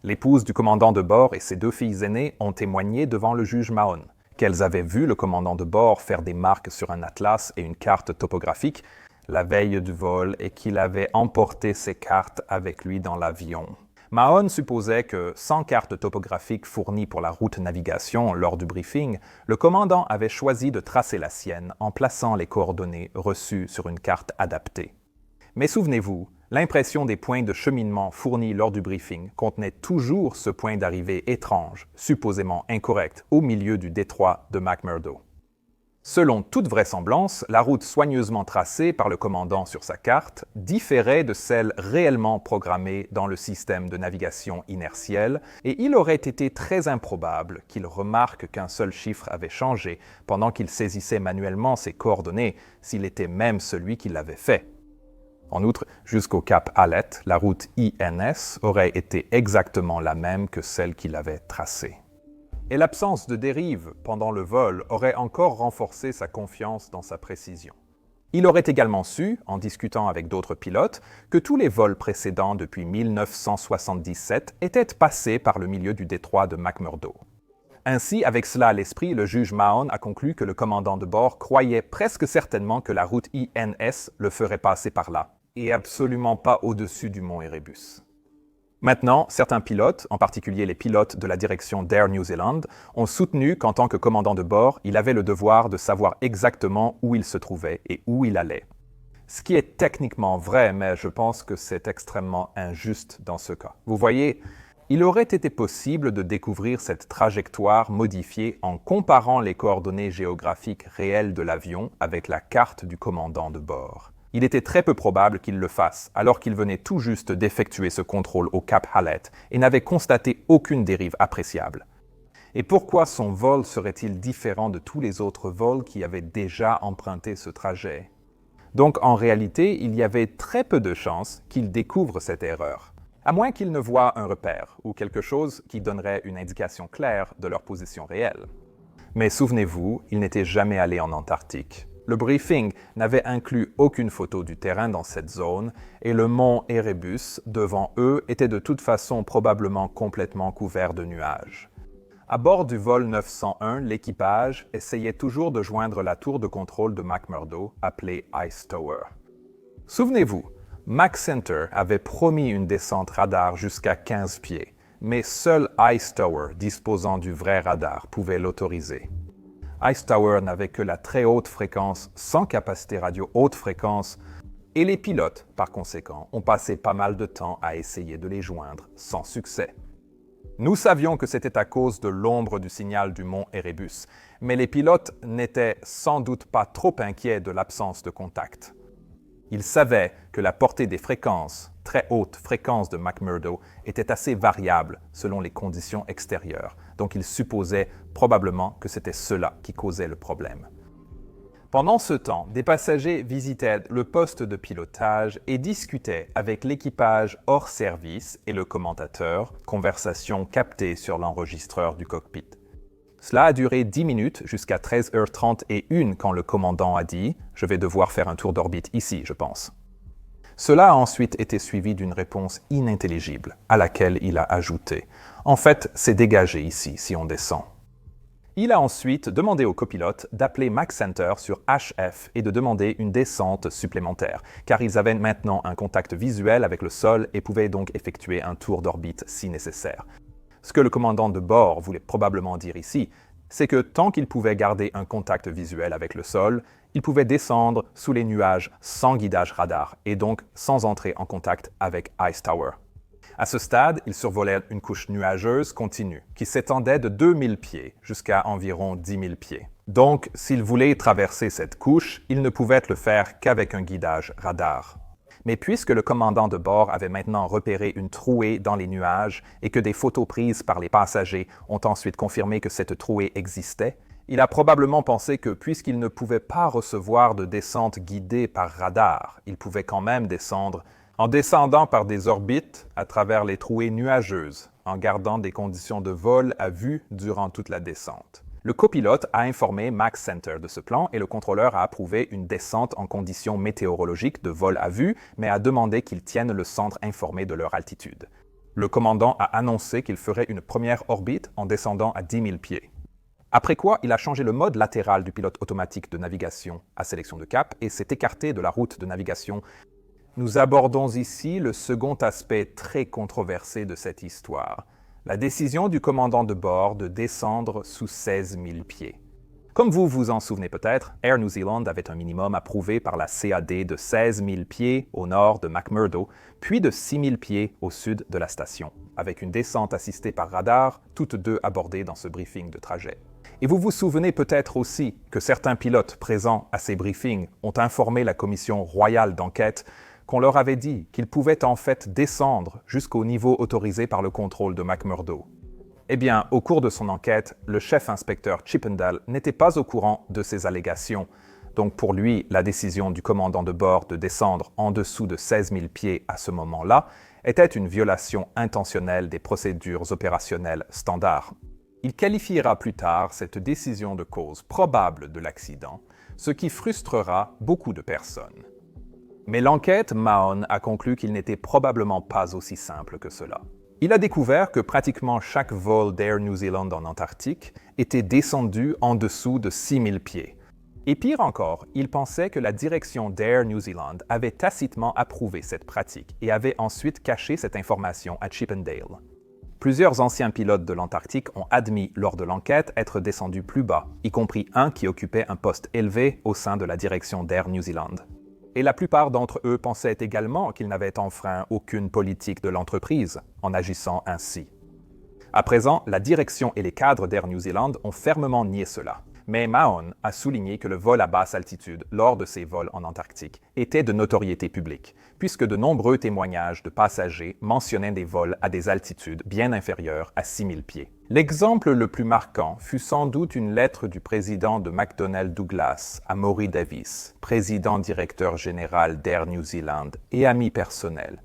L'épouse du commandant de bord et ses 2 filles aînées ont témoigné devant le juge Mahon, qu'elles avaient vu le commandant de bord faire des marques sur un atlas et une carte topographique la veille du vol et qu'il avait emporté ces cartes avec lui dans l'avion. Mahon supposait que, sans carte topographique fournie pour la route navigation lors du briefing, le commandant avait choisi de tracer la sienne en plaçant les coordonnées reçues sur une carte adaptée. Mais souvenez-vous, l'impression des points de cheminement fournis lors du briefing contenait toujours ce point d'arrivée étrange, supposément incorrect, au milieu du détroit de McMurdo. Selon toute vraisemblance, la route soigneusement tracée par le commandant sur sa carte différait de celle réellement programmée dans le système de navigation inertielle, et il aurait été très improbable qu'il remarque qu'un seul chiffre avait changé pendant qu'il saisissait manuellement ses coordonnées, s'il était même celui qui l'avait fait. En outre, jusqu'au cap Hallett, la route INS aurait été exactement la même que celle qu'il avait tracée. Et l'absence de dérive pendant le vol aurait encore renforcé sa confiance dans sa précision. Il aurait également su, en discutant avec d'autres pilotes, que tous les vols précédents depuis 1977 étaient passés par le milieu du détroit de McMurdo. Ainsi, avec cela à l'esprit, le juge Mahon a conclu que le commandant de bord croyait presque certainement que la route INS le ferait passer par là, et absolument pas au-dessus du mont Erebus. Maintenant, certains pilotes, en particulier les pilotes de la direction d'Air New Zealand, ont soutenu qu'en tant que commandant de bord, il avait le devoir de savoir exactement où il se trouvait et où il allait. Ce qui est techniquement vrai, mais je pense que c'est extrêmement injuste dans ce cas. Vous voyez, il aurait été possible de découvrir cette trajectoire modifiée en comparant les coordonnées géographiques réelles de l'avion avec la carte du commandant de bord. Il était très peu probable qu'il le fasse, alors qu'il venait tout juste d'effectuer ce contrôle au cap Hallett et n'avait constaté aucune dérive appréciable. Et pourquoi son vol serait-il différent de tous les autres vols qui avaient déjà emprunté ce trajet? Donc en réalité, il y avait très peu de chances qu'il découvre cette erreur, à moins qu'il ne voie un repère ou quelque chose qui donnerait une indication claire de leur position réelle. Mais souvenez-vous, il n'était jamais allé en Antarctique. Le briefing n'avait inclus aucune photo du terrain dans cette zone et le mont Erebus, devant eux, était de toute façon probablement complètement couvert de nuages. À bord du vol 901, l'équipage essayait toujours de joindre la tour de contrôle de McMurdo, appelée Ice Tower. Souvenez-vous, McCenter avait promis une descente radar jusqu'à 15 pieds, mais seul Ice Tower, disposant du vrai radar, pouvait l'autoriser. Ice Tower n'avait que la très haute fréquence sans capacité radio haute fréquence et les pilotes, par conséquent, ont passé pas mal de temps à essayer de les joindre sans succès. Nous savions que c'était à cause de l'ombre du signal du mont Erebus, mais les pilotes n'étaient sans doute pas trop inquiets de l'absence de contact. Ils savaient que la portée des fréquences, très hautes fréquences de McMurdo, était assez variable selon les conditions extérieures, donc ils supposaient probablement que c'était cela qui causait le problème. Pendant ce temps, des passagers visitaient le poste de pilotage et discutaient avec l'équipage hors service et le commentateur, conversation captée sur l'enregistreur du cockpit. Cela a duré 10 minutes jusqu'à 13h31 quand le commandant a dit « Je vais devoir faire un tour d'orbite ici, je pense ». Cela a ensuite été suivi d'une réponse inintelligible, à laquelle il a ajouté « En fait, c'est dégagé ici, si on descend ». Il a ensuite demandé au copilote d'appeler McCenter sur HF et de demander une descente supplémentaire, car ils avaient maintenant un contact visuel avec le sol et pouvaient donc effectuer un tour d'orbite si nécessaire. Ce que le commandant de bord voulait probablement dire ici, c'est que tant qu'il pouvait garder un contact visuel avec le sol, il pouvait descendre sous les nuages sans guidage radar et donc sans entrer en contact avec Ice Tower. À ce stade, il survolait une couche nuageuse continue qui s'étendait de 2000 pieds jusqu'à environ 10 000 pieds. Donc, s'il voulait traverser cette couche, il ne pouvait le faire qu'avec un guidage radar. Mais puisque le commandant de bord avait maintenant repéré une trouée dans les nuages et que des photos prises par les passagers ont ensuite confirmé que cette trouée existait, il a probablement pensé que puisqu'il ne pouvait pas recevoir de descente guidée par radar, il pouvait quand même descendre en descendant par des orbites à travers les trouées nuageuses, en gardant des conditions de vol à vue durant toute la descente. Le copilote a informé McCenter de ce plan et le contrôleur a approuvé une descente en conditions météorologiques de vol à vue, mais a demandé qu'ils tiennent le centre informé de leur altitude. Le commandant a annoncé qu'il ferait une première orbite en descendant à 10 000 pieds. Après quoi, il a changé le mode latéral du pilote automatique de navigation à sélection de cap et s'est écarté de la route de navigation. Nous abordons ici le second aspect très controversé de cette histoire. La décision du commandant de bord de descendre sous 16 000 pieds. Comme vous vous en souvenez peut-être, Air New Zealand avait un minimum approuvé par la CAD de 16 000 pieds au nord de McMurdo, puis de 6 000 pieds au sud de la station, avec une descente assistée par radar, toutes deux abordées dans ce briefing de trajet. Et vous vous souvenez peut-être aussi que certains pilotes présents à ces briefings ont informé la commission royale d'enquête qu'on leur avait dit qu'ils pouvaient en fait descendre jusqu'au niveau autorisé par le contrôle de McMurdo. Eh bien, au cours de son enquête, le chef inspecteur Chippendale n'était pas au courant de ces allégations. Donc pour lui, la décision du commandant de bord de descendre en dessous de 16 000 pieds à ce moment-là était une violation intentionnelle des procédures opérationnelles standards. Il qualifiera plus tard cette décision de cause probable de l'accident, ce qui frustrera beaucoup de personnes. Mais l'enquête Mahon a conclu qu'il n'était probablement pas aussi simple que cela. Il a découvert que pratiquement chaque vol d'Air New Zealand en Antarctique était descendu en dessous de 6 000 pieds. Et pire encore, il pensait que la direction d'Air New Zealand avait tacitement approuvé cette pratique et avait ensuite caché cette information à Chippendale. Plusieurs anciens pilotes de l'Antarctique ont admis lors de l'enquête être descendus plus bas, y compris un qui occupait un poste élevé au sein de la direction d'Air New Zealand. Et la plupart d'entre eux pensaient également qu'ils n'avaient enfreint aucune politique de l'entreprise en agissant ainsi. À présent, la direction et les cadres d'Air New Zealand ont fermement nié cela. Mais Mahon a souligné que le vol à basse altitude lors de ses vols en Antarctique était de notoriété publique, puisque de nombreux témoignages de passagers mentionnaient des vols à des altitudes bien inférieures à 6 000 pieds. L'exemple le plus marquant fut sans doute une lettre du président de McDonnell Douglas à Maury Davis, président-directeur général d'Air New Zealand et ami personnel.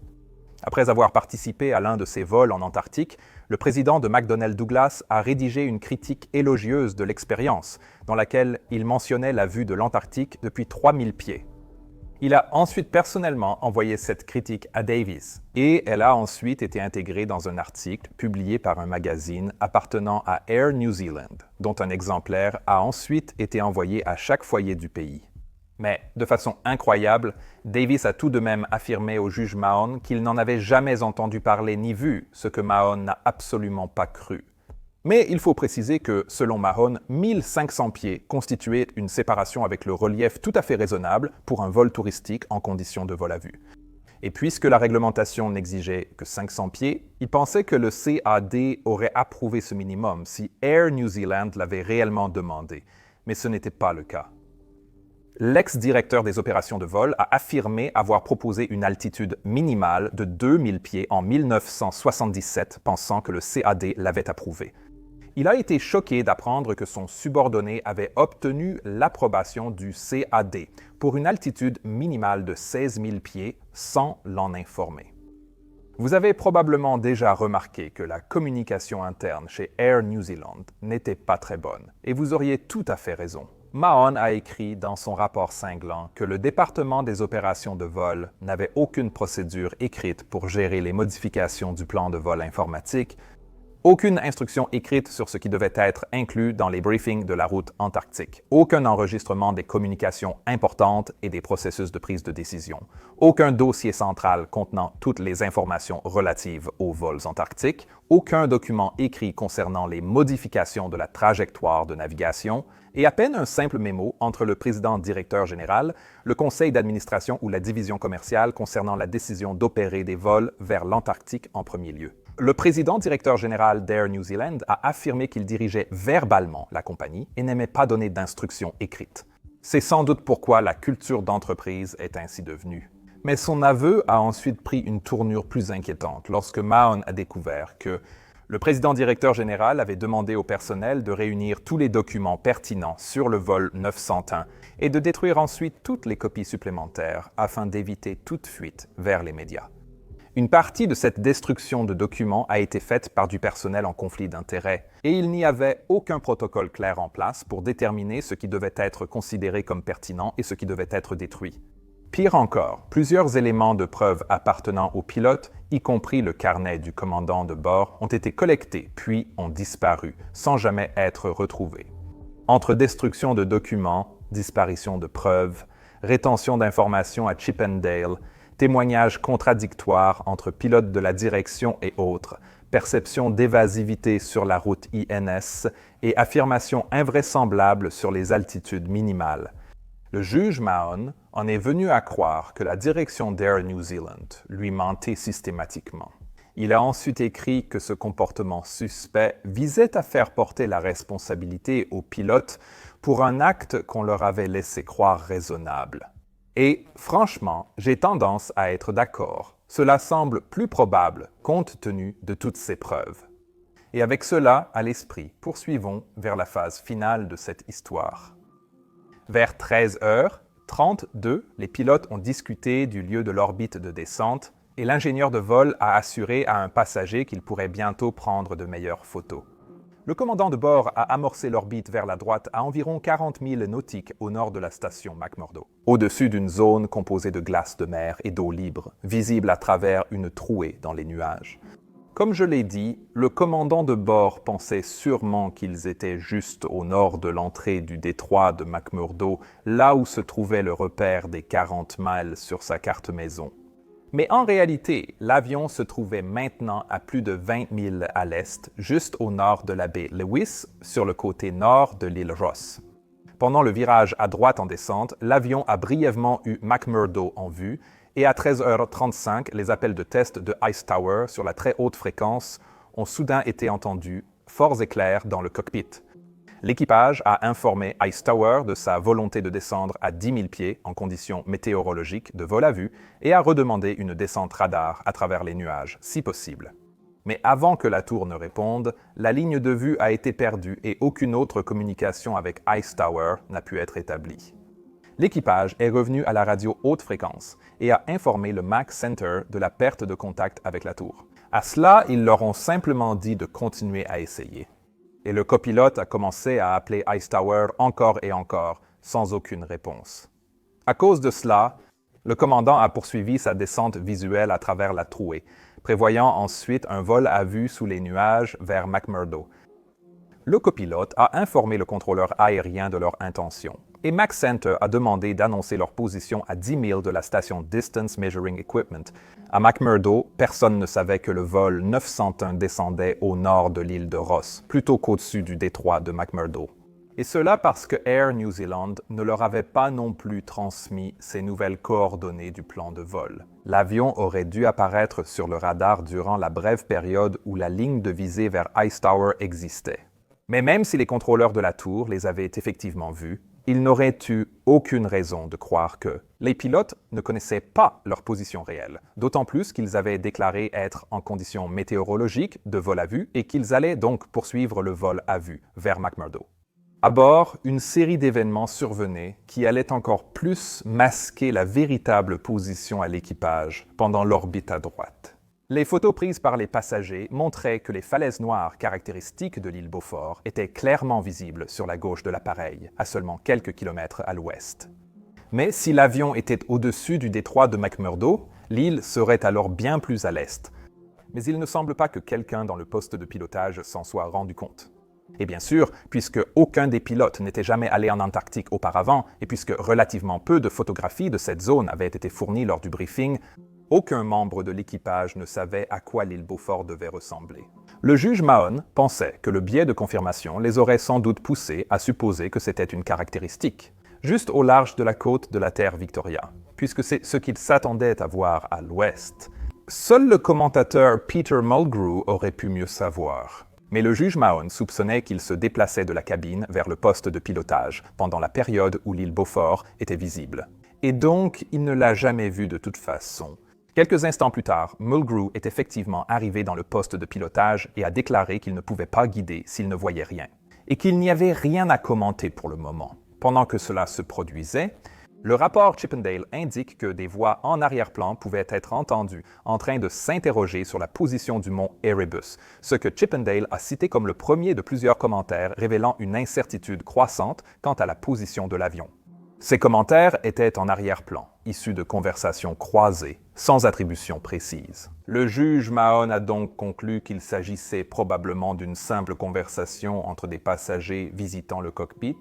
Après avoir participé à l'un de ses vols en Antarctique, le président de McDonnell Douglas a rédigé une critique élogieuse de l'expérience, dans laquelle il mentionnait la vue de l'Antarctique depuis 3000 pieds. Il a ensuite personnellement envoyé cette critique à Davis, et elle a ensuite été intégrée dans un article publié par un magazine appartenant à Air New Zealand, dont un exemplaire a ensuite été envoyé à chaque foyer du pays. Mais, de façon incroyable, Davis a tout de même affirmé au juge Mahon qu'il n'en avait jamais entendu parler ni vu, ce que Mahon n'a absolument pas cru. Mais il faut préciser que, selon Mahon, 1500 pieds constituaient une séparation avec le relief tout à fait raisonnable pour un vol touristique en conditions de vol à vue. Et puisque la réglementation n'exigeait que 500 pieds, il pensait que le CAD aurait approuvé ce minimum si Air New Zealand l'avait réellement demandé, mais ce n'était pas le cas. L'ex-directeur des opérations de vol a affirmé avoir proposé une altitude minimale de 2000 pieds en 1977, pensant que le CAD l'avait approuvé. Il a été choqué d'apprendre que son subordonné avait obtenu l'approbation du CAD pour une altitude minimale de 16 000 pieds sans l'en informer. Vous avez probablement déjà remarqué que la communication interne chez Air New Zealand n'était pas très bonne, et vous auriez tout à fait raison. Mahon a écrit dans son rapport cinglant que le département des opérations de vol n'avait aucune procédure écrite pour gérer les modifications du plan de vol informatique, aucune instruction écrite sur ce qui devait être inclus dans les briefings de la route antarctique, aucun enregistrement des communications importantes et des processus de prise de décision, aucun dossier central contenant toutes les informations relatives aux vols antarctiques, aucun document écrit concernant les modifications de la trajectoire de navigation, et à peine un simple mémo entre le président-directeur général, le conseil d'administration ou la division commerciale concernant la décision d'opérer des vols vers l'Antarctique en premier lieu. Le président-directeur général d'Air New Zealand a affirmé qu'il dirigeait verbalement la compagnie et n'aimait pas donner d'instructions écrites. C'est sans doute pourquoi la culture d'entreprise est ainsi devenue. Mais son aveu a ensuite pris une tournure plus inquiétante lorsque Mahon a découvert que le président-directeur général avait demandé au personnel de réunir tous les documents pertinents sur le vol 901 et de détruire ensuite toutes les copies supplémentaires afin d'éviter toute fuite vers les médias. Une partie de cette destruction de documents a été faite par du personnel en conflit d'intérêts, et il n'y avait aucun protocole clair en place pour déterminer ce qui devait être considéré comme pertinent et ce qui devait être détruit. Pire encore, plusieurs éléments de preuve appartenant au pilote, y compris le carnet du commandant de bord, ont été collectés puis ont disparu, sans jamais être retrouvés. Entre destruction de documents, disparition de preuves, rétention d'informations à Chippendale, témoignages contradictoires entre pilotes de la direction et autres, perception d'évasivité sur la route INS et affirmations invraisemblables sur les altitudes minimales. Le juge Mahon en est venu à croire que la direction d'Air New Zealand lui mentait systématiquement. Il a ensuite écrit que ce comportement suspect visait à faire porter la responsabilité aux pilotes pour un acte qu'on leur avait laissé croire raisonnable. Et franchement, j'ai tendance à être d'accord. Cela semble plus probable compte tenu de toutes ces preuves. Et avec cela à l'esprit, poursuivons vers la phase finale de cette histoire. Vers 13h32, les pilotes ont discuté du lieu de l'orbite de descente et l'ingénieur de vol a assuré à un passager qu'il pourrait bientôt prendre de meilleures photos. Le commandant de bord a amorcé l'orbite vers la droite à environ 40 000 nautiques au nord de la station McMurdo, au-dessus d'une zone composée de glace de mer et d'eau libre, visible à travers une trouée dans les nuages. Comme je l'ai dit, le commandant de bord pensait sûrement qu'ils étaient juste au nord de l'entrée du détroit de McMurdo, là où se trouvait le repère des 40 miles sur sa carte maison. Mais en réalité, l'avion se trouvait maintenant à plus de 20 000 à l'est, juste au nord de la baie Lewis, sur le côté nord de l'île Ross. Pendant le virage à droite en descente, l'avion a brièvement eu McMurdo en vue, et à 13h35, les appels de test de Ice Tower sur la très haute fréquence ont soudain été entendus, forts et clairs, dans le cockpit. L'équipage a informé Ice Tower de sa volonté de descendre à 10 000 pieds en conditions météorologiques de vol à vue et a redemandé une descente radar à travers les nuages, si possible. Mais avant que la tour ne réponde, la ligne de vue a été perdue et aucune autre communication avec Ice Tower n'a pu être établie. L'équipage est revenu à la radio haute fréquence et a informé le Mac Center de la perte de contact avec la tour. À cela, ils leur ont simplement dit de continuer à essayer. Et le copilote a commencé à appeler Ice Tower encore et encore, sans aucune réponse. À cause de cela, le commandant a poursuivi sa descente visuelle à travers la trouée, prévoyant ensuite un vol à vue sous les nuages vers McMurdo. Le copilote a informé le contrôleur aérien de leur intention, et Mac Center a demandé d'annoncer leur position à 10 000 de la station Distance Measuring Equipment. À McMurdo, personne ne savait que le vol 901 descendait au nord de l'île de Ross, plutôt qu'au-dessus du détroit de McMurdo. Et cela parce que Air New Zealand ne leur avait pas non plus transmis ces nouvelles coordonnées du plan de vol. L'avion aurait dû apparaître sur le radar durant la brève période où la ligne de visée vers Ice Tower existait. Mais même si les contrôleurs de la tour les avaient effectivement vus, ils n'auraient eu aucune raison de croire que les pilotes ne connaissaient pas leur position réelle, d'autant plus qu'ils avaient déclaré être en conditions météorologiques de vol à vue et qu'ils allaient donc poursuivre le vol à vue vers McMurdo. À bord, une série d'événements survenaient qui allaient encore plus masquer la véritable position à l'équipage pendant l'orbite à droite. Les photos prises par les passagers montraient que les falaises noires caractéristiques de l'île Beaufort étaient clairement visibles sur la gauche de l'appareil, à seulement quelques kilomètres à l'ouest. Mais si l'avion était au-dessus du détroit de McMurdo, l'île serait alors bien plus à l'est. Mais il ne semble pas que quelqu'un dans le poste de pilotage s'en soit rendu compte. Et bien sûr, puisque aucun des pilotes n'était jamais allé en Antarctique auparavant, et puisque relativement peu de photographies de cette zone avaient été fournies lors du briefing, aucun membre de l'équipage ne savait à quoi l'île Beaufort devait ressembler. Le juge Mahon pensait que le biais de confirmation les aurait sans doute poussés à supposer que c'était une caractéristique, juste au large de la côte de la Terre Victoria, puisque c'est ce qu'ils s'attendaient à voir à l'ouest. Seul le commentateur Peter Mulgrew aurait pu mieux savoir. Mais le juge Mahon soupçonnait qu'il se déplaçait de la cabine vers le poste de pilotage pendant la période où l'île Beaufort était visible. Et donc, il ne l'a jamais vue de toute façon. Quelques instants plus tard, Mulgrew est effectivement arrivé dans le poste de pilotage et a déclaré qu'il ne pouvait pas guider s'il ne voyait rien, et qu'il n'y avait rien à commenter pour le moment. Pendant que cela se produisait, le rapport Chippendale indique que des voix en arrière-plan pouvaient être entendues en train de s'interroger sur la position du mont Erebus, ce que Chippendale a cité comme le premier de plusieurs commentaires révélant une incertitude croissante quant à la position de l'avion. Ces commentaires étaient en arrière-plan, issus de conversations croisées, sans attribution précise. Le juge Mahon a donc conclu qu'il s'agissait probablement d'une simple conversation entre des passagers visitant le cockpit.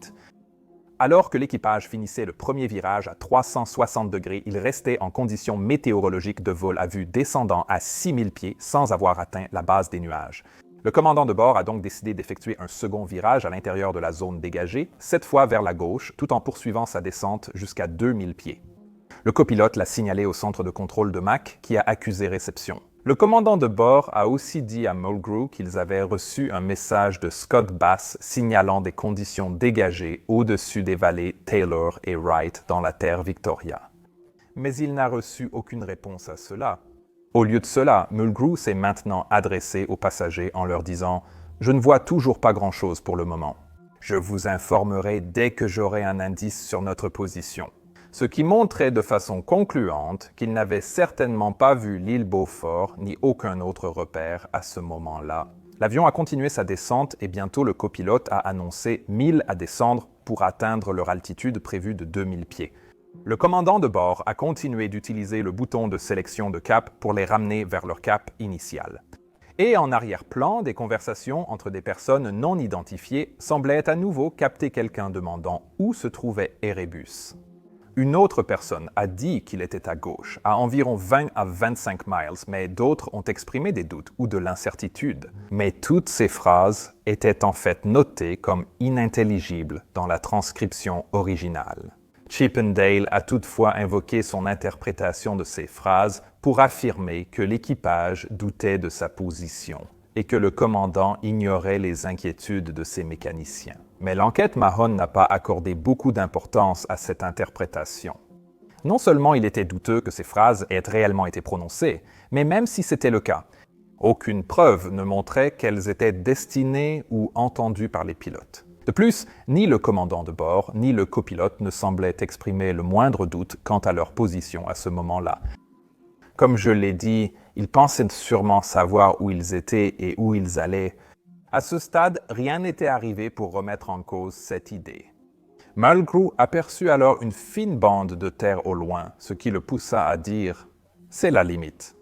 Alors que l'équipage finissait le premier virage à 360 degrés, il restait en conditions météorologiques de vol à vue descendant à 6000 pieds sans avoir atteint la base des nuages. Le commandant de bord a donc décidé d'effectuer un second virage à l'intérieur de la zone dégagée, cette fois vers la gauche, tout en poursuivant sa descente jusqu'à 2000 pieds. Le copilote l'a signalé au centre de contrôle de Mac, qui a accusé réception. Le commandant de bord a aussi dit à Mulgrew qu'ils avaient reçu un message de Scott Bass signalant des conditions dégagées au-dessus des vallées Taylor et Wright dans la terre Victoria. Mais il n'a reçu aucune réponse à cela. Au lieu de cela, Mulgrew s'est maintenant adressé aux passagers en leur disant « Je ne vois toujours pas grand-chose pour le moment. Je vous informerai dès que j'aurai un indice sur notre position. » Ce qui montrait de façon concluante qu'il n'avait certainement pas vu l'île Beaufort ni aucun autre repère à ce moment-là. L'avion a continué sa descente et bientôt le copilote a annoncé 1000 à descendre pour atteindre leur altitude prévue de 2000 pieds. Le commandant de bord a continué d'utiliser le bouton de sélection de cap pour les ramener vers leur cap initial. Et en arrière-plan, des conversations entre des personnes non identifiées semblaient à nouveau capter quelqu'un demandant où se trouvait Erebus. Une autre personne a dit qu'il était à gauche, à environ 20 à 25 miles, mais d'autres ont exprimé des doutes ou de l'incertitude. Mais toutes ces phrases étaient en fait notées comme inintelligibles dans la transcription originale. Chippendale a toutefois invoqué son interprétation de ces phrases pour affirmer que l'équipage doutait de sa position et que le commandant ignorait les inquiétudes de ses mécaniciens. Mais l'enquête Mahon n'a pas accordé beaucoup d'importance à cette interprétation. Non seulement il était douteux que ces phrases aient réellement été prononcées, mais même si c'était le cas, aucune preuve ne montrait qu'elles étaient destinées ou entendues par les pilotes. De plus, ni le commandant de bord, ni le copilote ne semblaient exprimer le moindre doute quant à leur position à ce moment-là. Comme je l'ai dit, ils pensaient sûrement savoir où ils étaient et où ils allaient. À ce stade, rien n'était arrivé pour remettre en cause cette idée. Mulgrew aperçut alors une fine bande de terre au loin, ce qui le poussa à dire « c'est la limite ».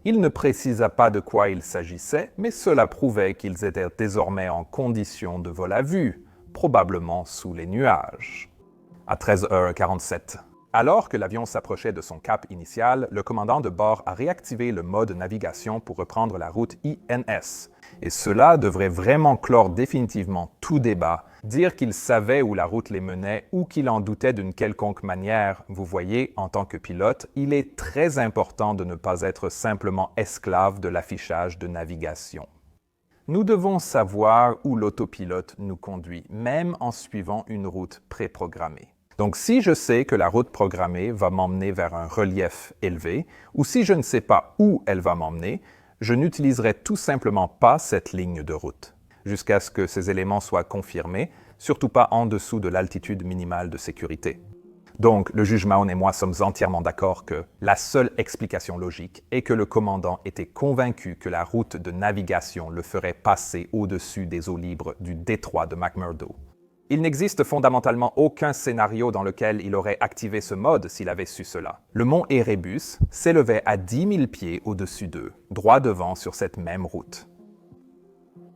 Il ne précisa pas de quoi il s'agissait, mais cela prouvait qu'ils étaient désormais en condition de vol à vue, probablement sous les nuages. À 13h47. Alors que l'avion s'approchait de son cap initial, le commandant de bord a réactivé le mode navigation pour reprendre la route INS. Et cela devrait vraiment clore définitivement tout débat. Dire qu'il savait où la route les menait ou qu'il en doutait d'une quelconque manière, vous voyez, en tant que pilote, il est très important de ne pas être simplement esclave de l'affichage de navigation. Nous devons savoir où l'autopilote nous conduit, même en suivant une route préprogrammée. Donc, si je sais que la route programmée va m'emmener vers un relief élevé, ou si je ne sais pas où elle va m'emmener, je n'utiliserai tout simplement pas cette ligne de route, jusqu'à ce que ces éléments soient confirmés, surtout pas en dessous de l'altitude minimale de sécurité. Donc, le juge Mahon et moi sommes entièrement d'accord que la seule explication logique est que le commandant était convaincu que la route de navigation le ferait passer au-dessus des eaux libres du détroit de McMurdo. Il n'existe fondamentalement aucun scénario dans lequel il aurait activé ce mode s'il avait su cela. Le mont Erebus s'élevait à 10 000 pieds au-dessus d'eux, droit devant sur cette même route.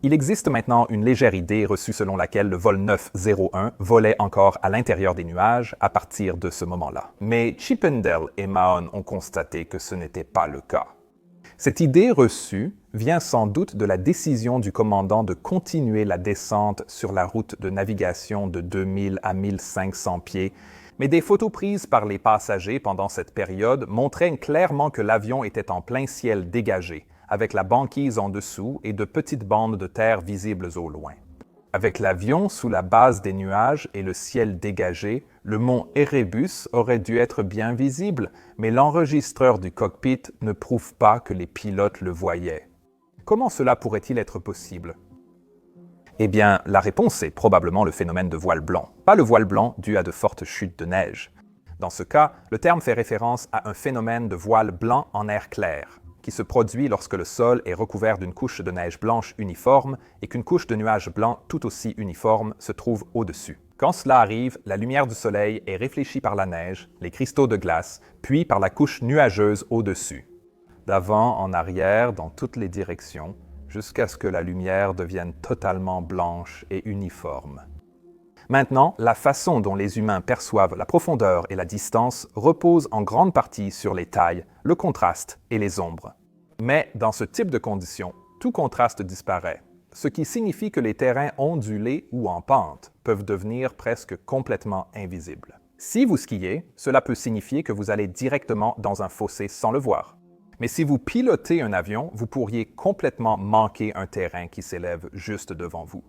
Il existe maintenant une légère idée reçue selon laquelle le vol 901 volait encore à l'intérieur des nuages à partir de ce moment-là. Mais Chippendale et Mahon ont constaté que ce n'était pas le cas. Cette idée reçue vient sans doute de la décision du commandant de continuer la descente sur la route de navigation de 2000 à 1500 pieds, mais des photos prises par les passagers pendant cette période montraient clairement que l'avion était en plein ciel dégagé, avec la banquise en dessous et de petites bandes de terre visibles au loin. Avec l'avion sous la base des nuages et le ciel dégagé, le mont Erebus aurait dû être bien visible, mais l'enregistreur du cockpit ne prouve pas que les pilotes le voyaient. Comment cela pourrait-il être possible? Eh bien, la réponse est probablement le phénomène de voile blanc, pas le voile blanc dû à de fortes chutes de neige. Dans ce cas, le terme fait référence à un phénomène de voile blanc en air clair, qui se produit lorsque le sol est recouvert d'une couche de neige blanche uniforme et qu'une couche de nuages blancs tout aussi uniforme se trouve au-dessus. Quand cela arrive, la lumière du soleil est réfléchie par la neige, les cristaux de glace, puis par la couche nuageuse au-dessus. D'avant en arrière, dans toutes les directions, jusqu'à ce que la lumière devienne totalement blanche et uniforme. Maintenant, la façon dont les humains perçoivent la profondeur et la distance repose en grande partie sur les tailles, le contraste et les ombres. Mais dans ce type de conditions, tout contraste disparaît, ce qui signifie que les terrains ondulés ou en pente peuvent devenir presque complètement invisibles. Si vous skiez, cela peut signifier que vous allez directement dans un fossé sans le voir. Mais si vous pilotez un avion, vous pourriez complètement manquer un terrain qui s'élève juste devant vous.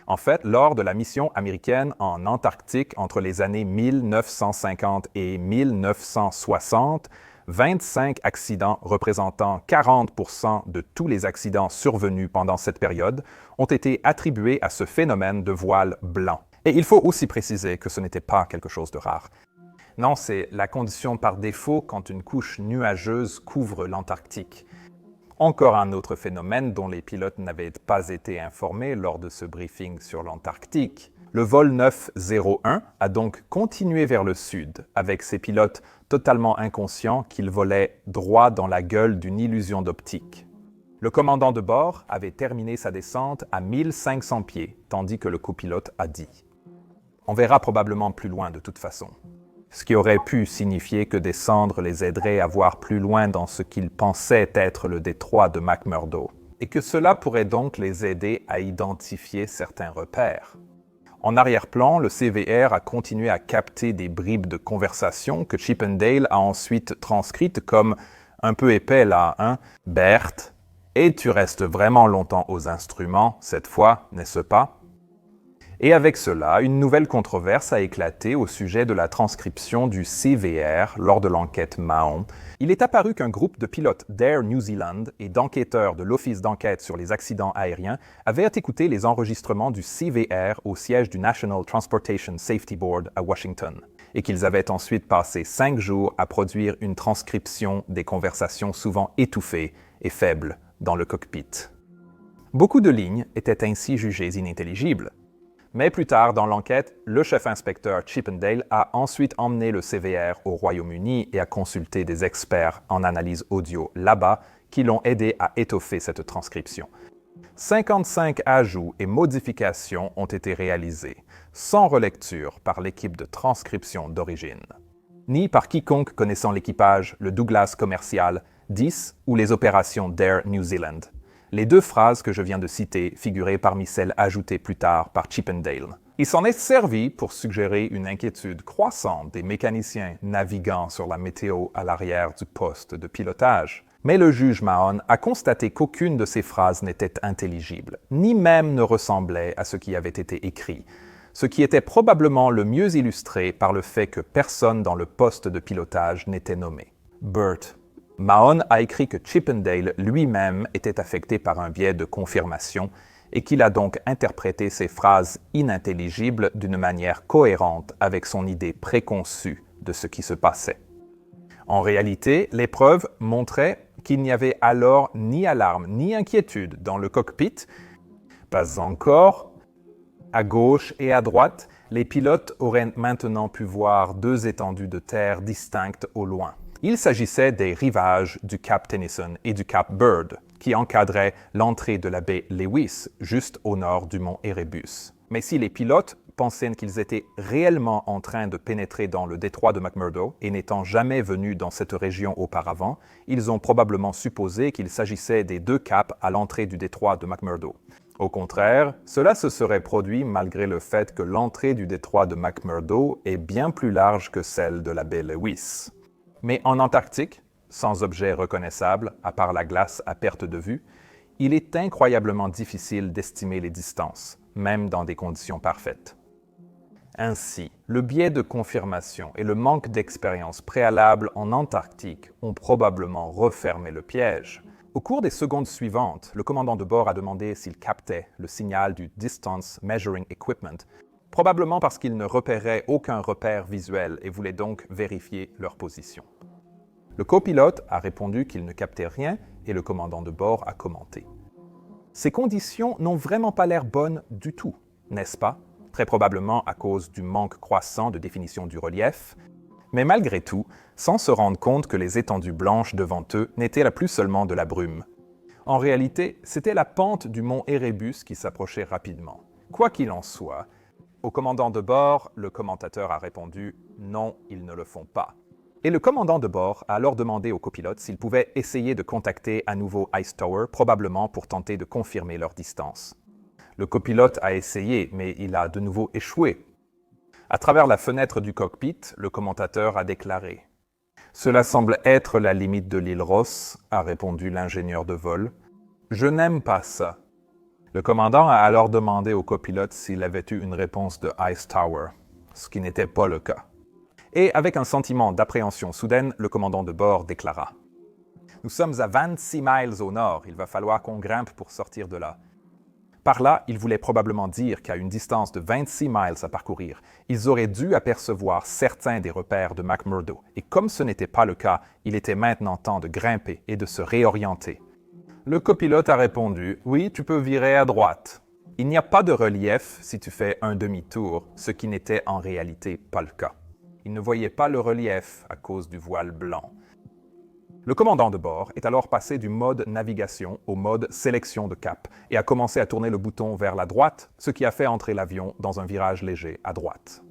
En fait, lors de la mission américaine en Antarctique entre les années 1950 et 1960, 25 accidents représentant 40% de tous les accidents survenus pendant cette période ont été attribués à ce phénomène de voile blanc. Et il faut aussi préciser que ce n'était pas quelque chose de rare. Non, c'est la condition par défaut quand une couche nuageuse couvre l'Antarctique. Encore un autre phénomène dont les pilotes n'avaient pas été informés lors de ce briefing sur l'Antarctique. Le vol 901 a donc continué vers le sud, avec ses pilotes totalement inconscients qu'ils volaient droit dans la gueule d'une illusion d'optique. Le commandant de bord avait terminé sa descente à 1500 pieds, tandis que le copilote a dit. On verra probablement plus loin de toute façon. Ce qui aurait pu signifier que descendre les aiderait à voir plus loin dans ce qu'ils pensaient être le détroit de McMurdo, et que cela pourrait donc les aider à identifier certains repères. En arrière-plan, le CVR a continué à capter des bribes de conversation que Chippendale a ensuite transcrites comme « un peu épais là, hein, Bert, et tu restes vraiment longtemps aux instruments cette fois, n'est-ce pas ?» Et avec cela, une nouvelle controverse a éclaté au sujet de la transcription du CVR lors de l'enquête Mahon. Il est apparu qu'un groupe de pilotes d'Air New Zealand et d'enquêteurs de l'Office d'enquête sur les accidents aériens avaient écouté les enregistrements du CVR au siège du National Transportation Safety Board à Washington, et qu'ils avaient ensuite passé 5 jours à produire une transcription des conversations souvent étouffées et faibles dans le cockpit. Beaucoup de lignes étaient ainsi jugées inintelligibles. Mais plus tard dans l'enquête, le chef-inspecteur Chippendale a ensuite emmené le CVR au Royaume-Uni et a consulté des experts en analyse audio là-bas qui l'ont aidé à étoffer cette transcription. 55 ajouts et modifications ont été réalisés, sans relecture par l'équipe de transcription d'origine, ni par quiconque connaissant l'équipage, le Douglas commercial, 10 ou les opérations d'Air New Zealand. Les 2 phrases que je viens de citer figuraient parmi celles ajoutées plus tard par Chippendale. Il s'en est servi pour suggérer une inquiétude croissante des mécaniciens naviguant sur la météo à l'arrière du poste de pilotage. Mais le juge Mahon a constaté qu'aucune de ces phrases n'était intelligible, ni même ne ressemblait à ce qui avait été écrit, ce qui était probablement le mieux illustré par le fait que personne dans le poste de pilotage n'était nommé. Bert. Mahon a écrit que Chippendale lui-même était affecté par un biais de confirmation et qu'il a donc interprété ces phrases inintelligibles d'une manière cohérente avec son idée préconçue de ce qui se passait. En réalité, les preuves montraient qu'il n'y avait alors ni alarme ni inquiétude dans le cockpit. Pas encore. À gauche et à droite, les pilotes auraient maintenant pu voir 2 étendues de terre distinctes au loin. Il s'agissait des rivages du Cap Tennyson et du Cap Bird, qui encadraient l'entrée de la baie Lewis, juste au nord du mont Erebus. Mais si les pilotes pensaient qu'ils étaient réellement en train de pénétrer dans le détroit de McMurdo et n'étant jamais venus dans cette région auparavant, ils ont probablement supposé qu'il s'agissait des 2 caps à l'entrée du détroit de McMurdo. Au contraire, cela se serait produit malgré le fait que l'entrée du détroit de McMurdo est bien plus large que celle de la baie Lewis. Mais en Antarctique, sans objet reconnaissable, à part la glace à perte de vue, il est incroyablement difficile d'estimer les distances, même dans des conditions parfaites. Ainsi, le biais de confirmation et le manque d'expérience préalable en Antarctique ont probablement refermé le piège. Au cours des secondes suivantes, le commandant de bord a demandé s'il captait le signal du Distance Measuring Equipment, probablement parce qu'il ne repérait aucun repère visuel et voulait donc vérifier leur position. Le copilote a répondu qu'il ne captait rien et le commandant de bord a commenté. Ces conditions n'ont vraiment pas l'air bonnes du tout, n'est-ce pas? Très probablement à cause du manque croissant de définition du relief, mais malgré tout, sans se rendre compte que les étendues blanches devant eux n'étaient là plus seulement de la brume. En réalité, c'était la pente du mont Erebus qui s'approchait rapidement. Quoi qu'il en soit, au commandant de bord, le commentateur a répondu « Non, ils ne le font pas ». Et le commandant de bord a alors demandé au copilote s'il pouvait essayer de contacter à nouveau Ice Tower, probablement pour tenter de confirmer leur distance. Le copilote a essayé, mais il a de nouveau échoué. À travers la fenêtre du cockpit, le commentateur a déclaré Cela semble être la limite de l'île Ross, a répondu l'ingénieur de vol. Je n'aime pas ça. Le commandant a alors demandé au copilote s'il avait eu une réponse de Ice Tower, ce qui n'était pas le cas. Et avec un sentiment d'appréhension soudaine, le commandant de bord déclara « Nous sommes à 26 miles au nord, il va falloir qu'on grimpe pour sortir de là. » Par là, il voulait probablement dire qu'à une distance de 26 miles à parcourir, ils auraient dû apercevoir certains des repères de McMurdo, et comme ce n'était pas le cas, il était maintenant temps de grimper et de se réorienter. Le copilote a répondu « Oui, tu peux virer à droite. » Il n'y a pas de relief si tu fais un demi-tour, ce qui n'était en réalité pas le cas. Il ne voyait pas le relief à cause du voile blanc. Le commandant de bord est alors passé du mode navigation au mode sélection de cap et a commencé à tourner le bouton vers la droite, ce qui a fait entrer l'avion dans un virage léger à droite.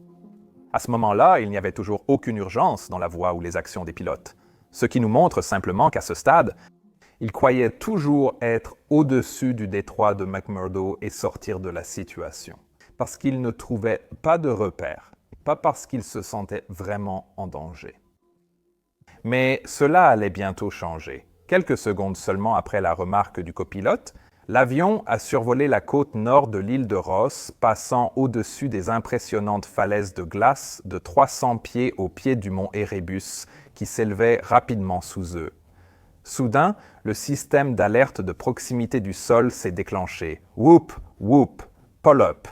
À ce moment-là, il n'y avait toujours aucune urgence dans la voie ou les actions des pilotes, ce qui nous montre simplement qu'à ce stade, il croyait toujours être au-dessus du détroit de McMurdo et sortir de la situation, parce qu'il ne trouvait pas de repères, pas parce qu'il se sentait vraiment en danger. Mais cela allait bientôt changer. Quelques secondes seulement après la remarque du copilote, l'avion a survolé la côte nord de l'île de Ross, passant au-dessus des impressionnantes falaises de glace de 300 pieds au pied du mont Erebus, qui s'élevait rapidement sous eux. Soudain, le système d'alerte de proximité du sol s'est déclenché. Whoop, whoop, pull-up.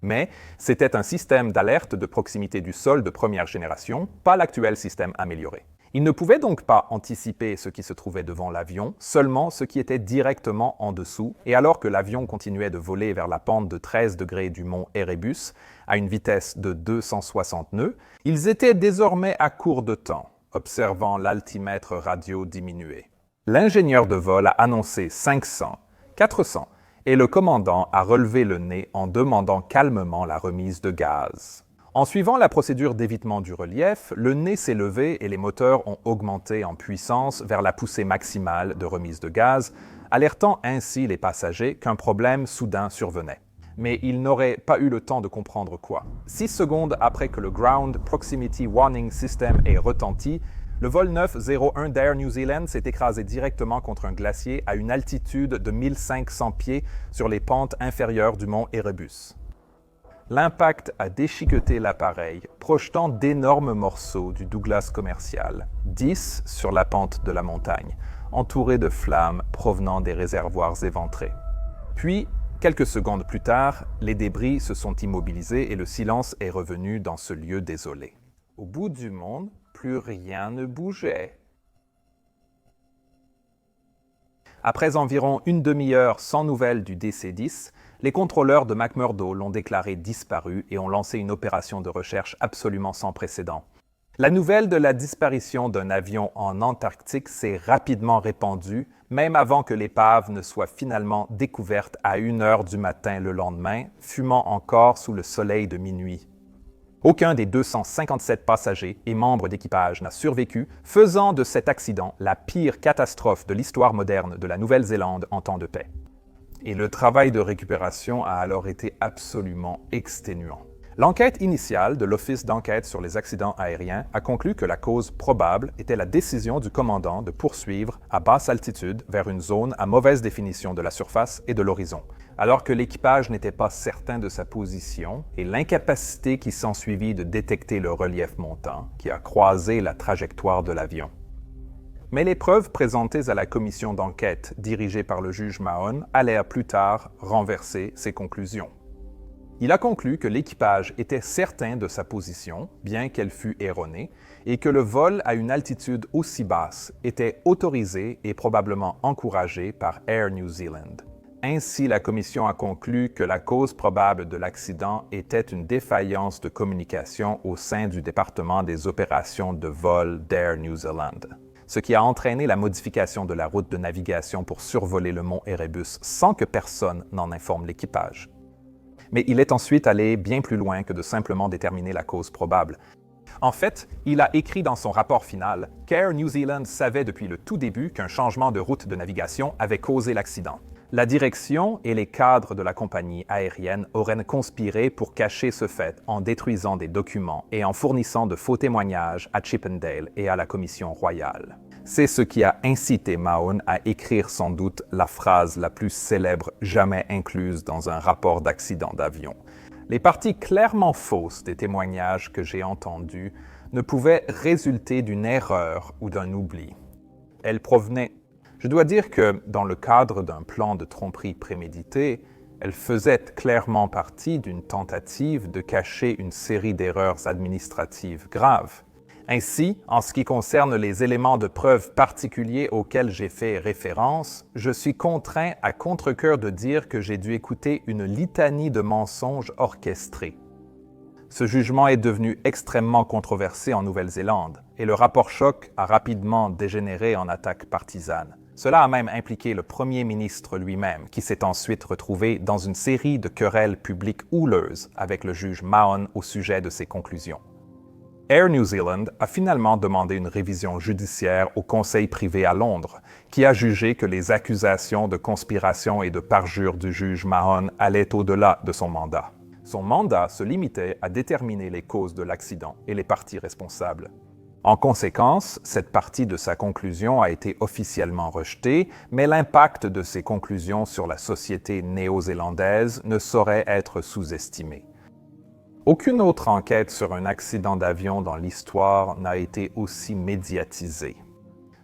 Mais c'était un système d'alerte de proximité du sol de première génération, pas l'actuel système amélioré. Il ne pouvait donc pas anticiper ce qui se trouvait devant l'avion, seulement ce qui était directement en dessous, et alors que l'avion continuait de voler vers la pente de 13 degrés du mont Erebus, à une vitesse de 260 nœuds, ils étaient désormais à court de temps, observant l'altimètre radio diminuer. L'ingénieur de vol a annoncé 500, 400, et le commandant a relevé le nez en demandant calmement la remise de gaz. En suivant la procédure d'évitement du relief, le nez s'est levé et les moteurs ont augmenté en puissance vers la poussée maximale de remise de gaz, alertant ainsi les passagers qu'un problème soudain survenait. Mais ils n'auraient pas eu le temps de comprendre quoi. 6 secondes après que le Ground Proximity Warning System ait retenti, le vol 901 d'Air New Zealand s'est écrasé directement contre un glacier à une altitude de 1500 pieds sur les pentes inférieures du mont Erebus. L'impact a déchiqueté l'appareil, projetant d'énormes morceaux du Douglas commercial, 10 sur la pente de la montagne, entourés de flammes provenant des réservoirs éventrés. Puis, quelques secondes plus tard, les débris se sont immobilisés et le silence est revenu dans ce lieu désolé. Au bout du monde, plus rien ne bougeait. Après environ une demi-heure sans nouvelles du DC-10, les contrôleurs de McMurdo l'ont déclaré disparu et ont lancé une opération de recherche absolument sans précédent. La nouvelle de la disparition d'un avion en Antarctique s'est rapidement répandue, même avant que l'épave ne soit finalement découverte à 1h du matin le lendemain, fumant encore sous le soleil de minuit. Aucun des 257 passagers et membres d'équipage n'a survécu, faisant de cet accident la pire catastrophe de l'histoire moderne de la Nouvelle-Zélande en temps de paix. Et le travail de récupération a alors été absolument exténuant. L'enquête initiale de l'Office d'enquête sur les accidents aériens a conclu que la cause probable était la décision du commandant de poursuivre à basse altitude vers une zone à mauvaise définition de la surface et de l'horizon, alors que l'équipage n'était pas certain de sa position et l'incapacité qui s'ensuivit de détecter le relief montant qui a croisé la trajectoire de l'avion. Mais les preuves présentées à la commission d'enquête dirigée par le juge Mahon allèrent plus tard renverser ces conclusions. Il a conclu que l'équipage était certain de sa position, bien qu'elle fût erronée, et que le vol à une altitude aussi basse était autorisé et probablement encouragé par Air New Zealand. Ainsi, la commission a conclu que la cause probable de l'accident était une défaillance de communication au sein du département des opérations de vol d'Air New Zealand, ce qui a entraîné la modification de la route de navigation pour survoler le mont Erebus sans que personne n'en informe l'équipage. Mais il est ensuite allé bien plus loin que de simplement déterminer la cause probable. En fait, il a écrit dans son rapport final qu'Air New Zealand savait depuis le tout début qu'un changement de route de navigation avait causé l'accident. La direction et les cadres de la compagnie aérienne auraient conspiré pour cacher ce fait en détruisant des documents et en fournissant de faux témoignages à Chippendale et à la Commission royale. C'est ce qui a incité Mahone à écrire sans doute la phrase la plus célèbre jamais incluse dans un rapport d'accident d'avion. Les parties clairement fausses des témoignages que j'ai entendus ne pouvaient résulter d'une erreur ou d'un oubli. Elles provenaient. Je dois dire que, dans le cadre d'un plan de tromperie prémédité, elles faisaient clairement partie d'une tentative de cacher une série d'erreurs administratives graves. Ainsi, en ce qui concerne les éléments de preuve particuliers auxquels j'ai fait référence, je suis contraint à contre-cœur de dire que j'ai dû écouter une litanie de mensonges orchestrés. Ce jugement est devenu extrêmement controversé en Nouvelle-Zélande, et le rapport Choc a rapidement dégénéré en attaque partisane. Cela a même impliqué le premier ministre lui-même, qui s'est ensuite retrouvé dans une série de querelles publiques houleuses avec le juge Mahone au sujet de ses conclusions. Air New Zealand a finalement demandé une révision judiciaire au Conseil privé à Londres, qui a jugé que les accusations de conspiration et de parjure du juge Mahone allaient au-delà de son mandat. Son mandat se limitait à déterminer les causes de l'accident et les parties responsables. En conséquence, cette partie de sa conclusion a été officiellement rejetée, mais l'impact de ces conclusions sur la société néo-zélandaise ne saurait être sous-estimé. Aucune autre enquête sur un accident d'avion dans l'histoire n'a été aussi médiatisée.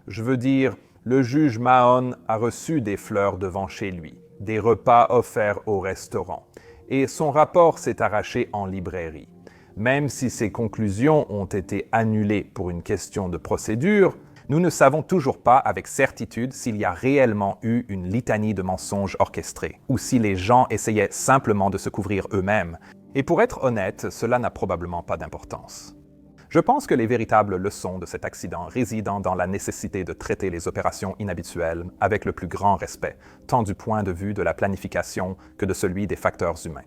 Je veux dire, le juge Mahone a reçu des fleurs devant chez lui, des repas offerts au restaurant, et son rapport s'est arraché en librairie. Même si ces conclusions ont été annulées pour une question de procédure, nous ne savons toujours pas avec certitude s'il y a réellement eu une litanie de mensonges orchestrés, ou si les gens essayaient simplement de se couvrir eux-mêmes. Et pour être honnête, cela n'a probablement pas d'importance. Je pense que les véritables leçons de cet accident résident dans la nécessité de traiter les opérations inhabituelles avec le plus grand respect, tant du point de vue de la planification que de celui des facteurs humains.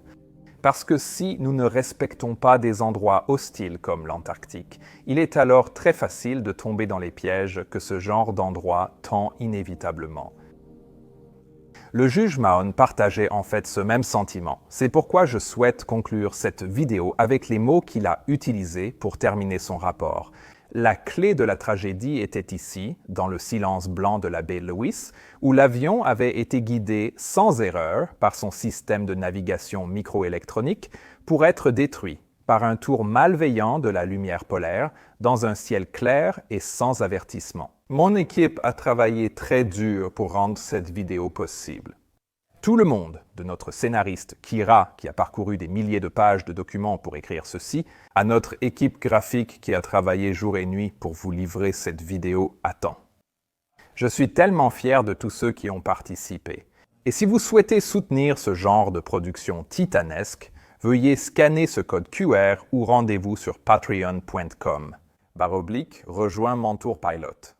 Parce que si nous ne respectons pas des endroits hostiles comme l'Antarctique, il est alors très facile de tomber dans les pièges que ce genre d'endroit tend inévitablement. Le juge Mahone partageait en fait ce même sentiment. C'est pourquoi je souhaite conclure cette vidéo avec les mots qu'il a utilisés pour terminer son rapport. La clé de la tragédie était ici, dans le silence blanc de la baie Lewis, où l'avion avait été guidé sans erreur par son système de navigation microélectronique pour être détruit par un tour malveillant de la lumière polaire dans un ciel clair et sans avertissement. Mon équipe a travaillé très dur pour rendre cette vidéo possible. Tout le monde, de notre scénariste Kira, qui a parcouru des milliers de pages de documents pour écrire ceci, à notre équipe graphique qui a travaillé jour et nuit pour vous livrer cette vidéo à temps. Je suis tellement fier de tous ceux qui ont participé. Et si vous souhaitez soutenir ce genre de production titanesque, veuillez scanner ce code QR ou rendez-vous sur patreon.com/rejoins Montour Pilot.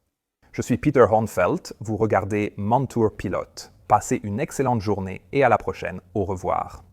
Je suis Peter Hornfeld, vous regardez Montour Pilote. Passez une excellente journée et à la prochaine. Au revoir.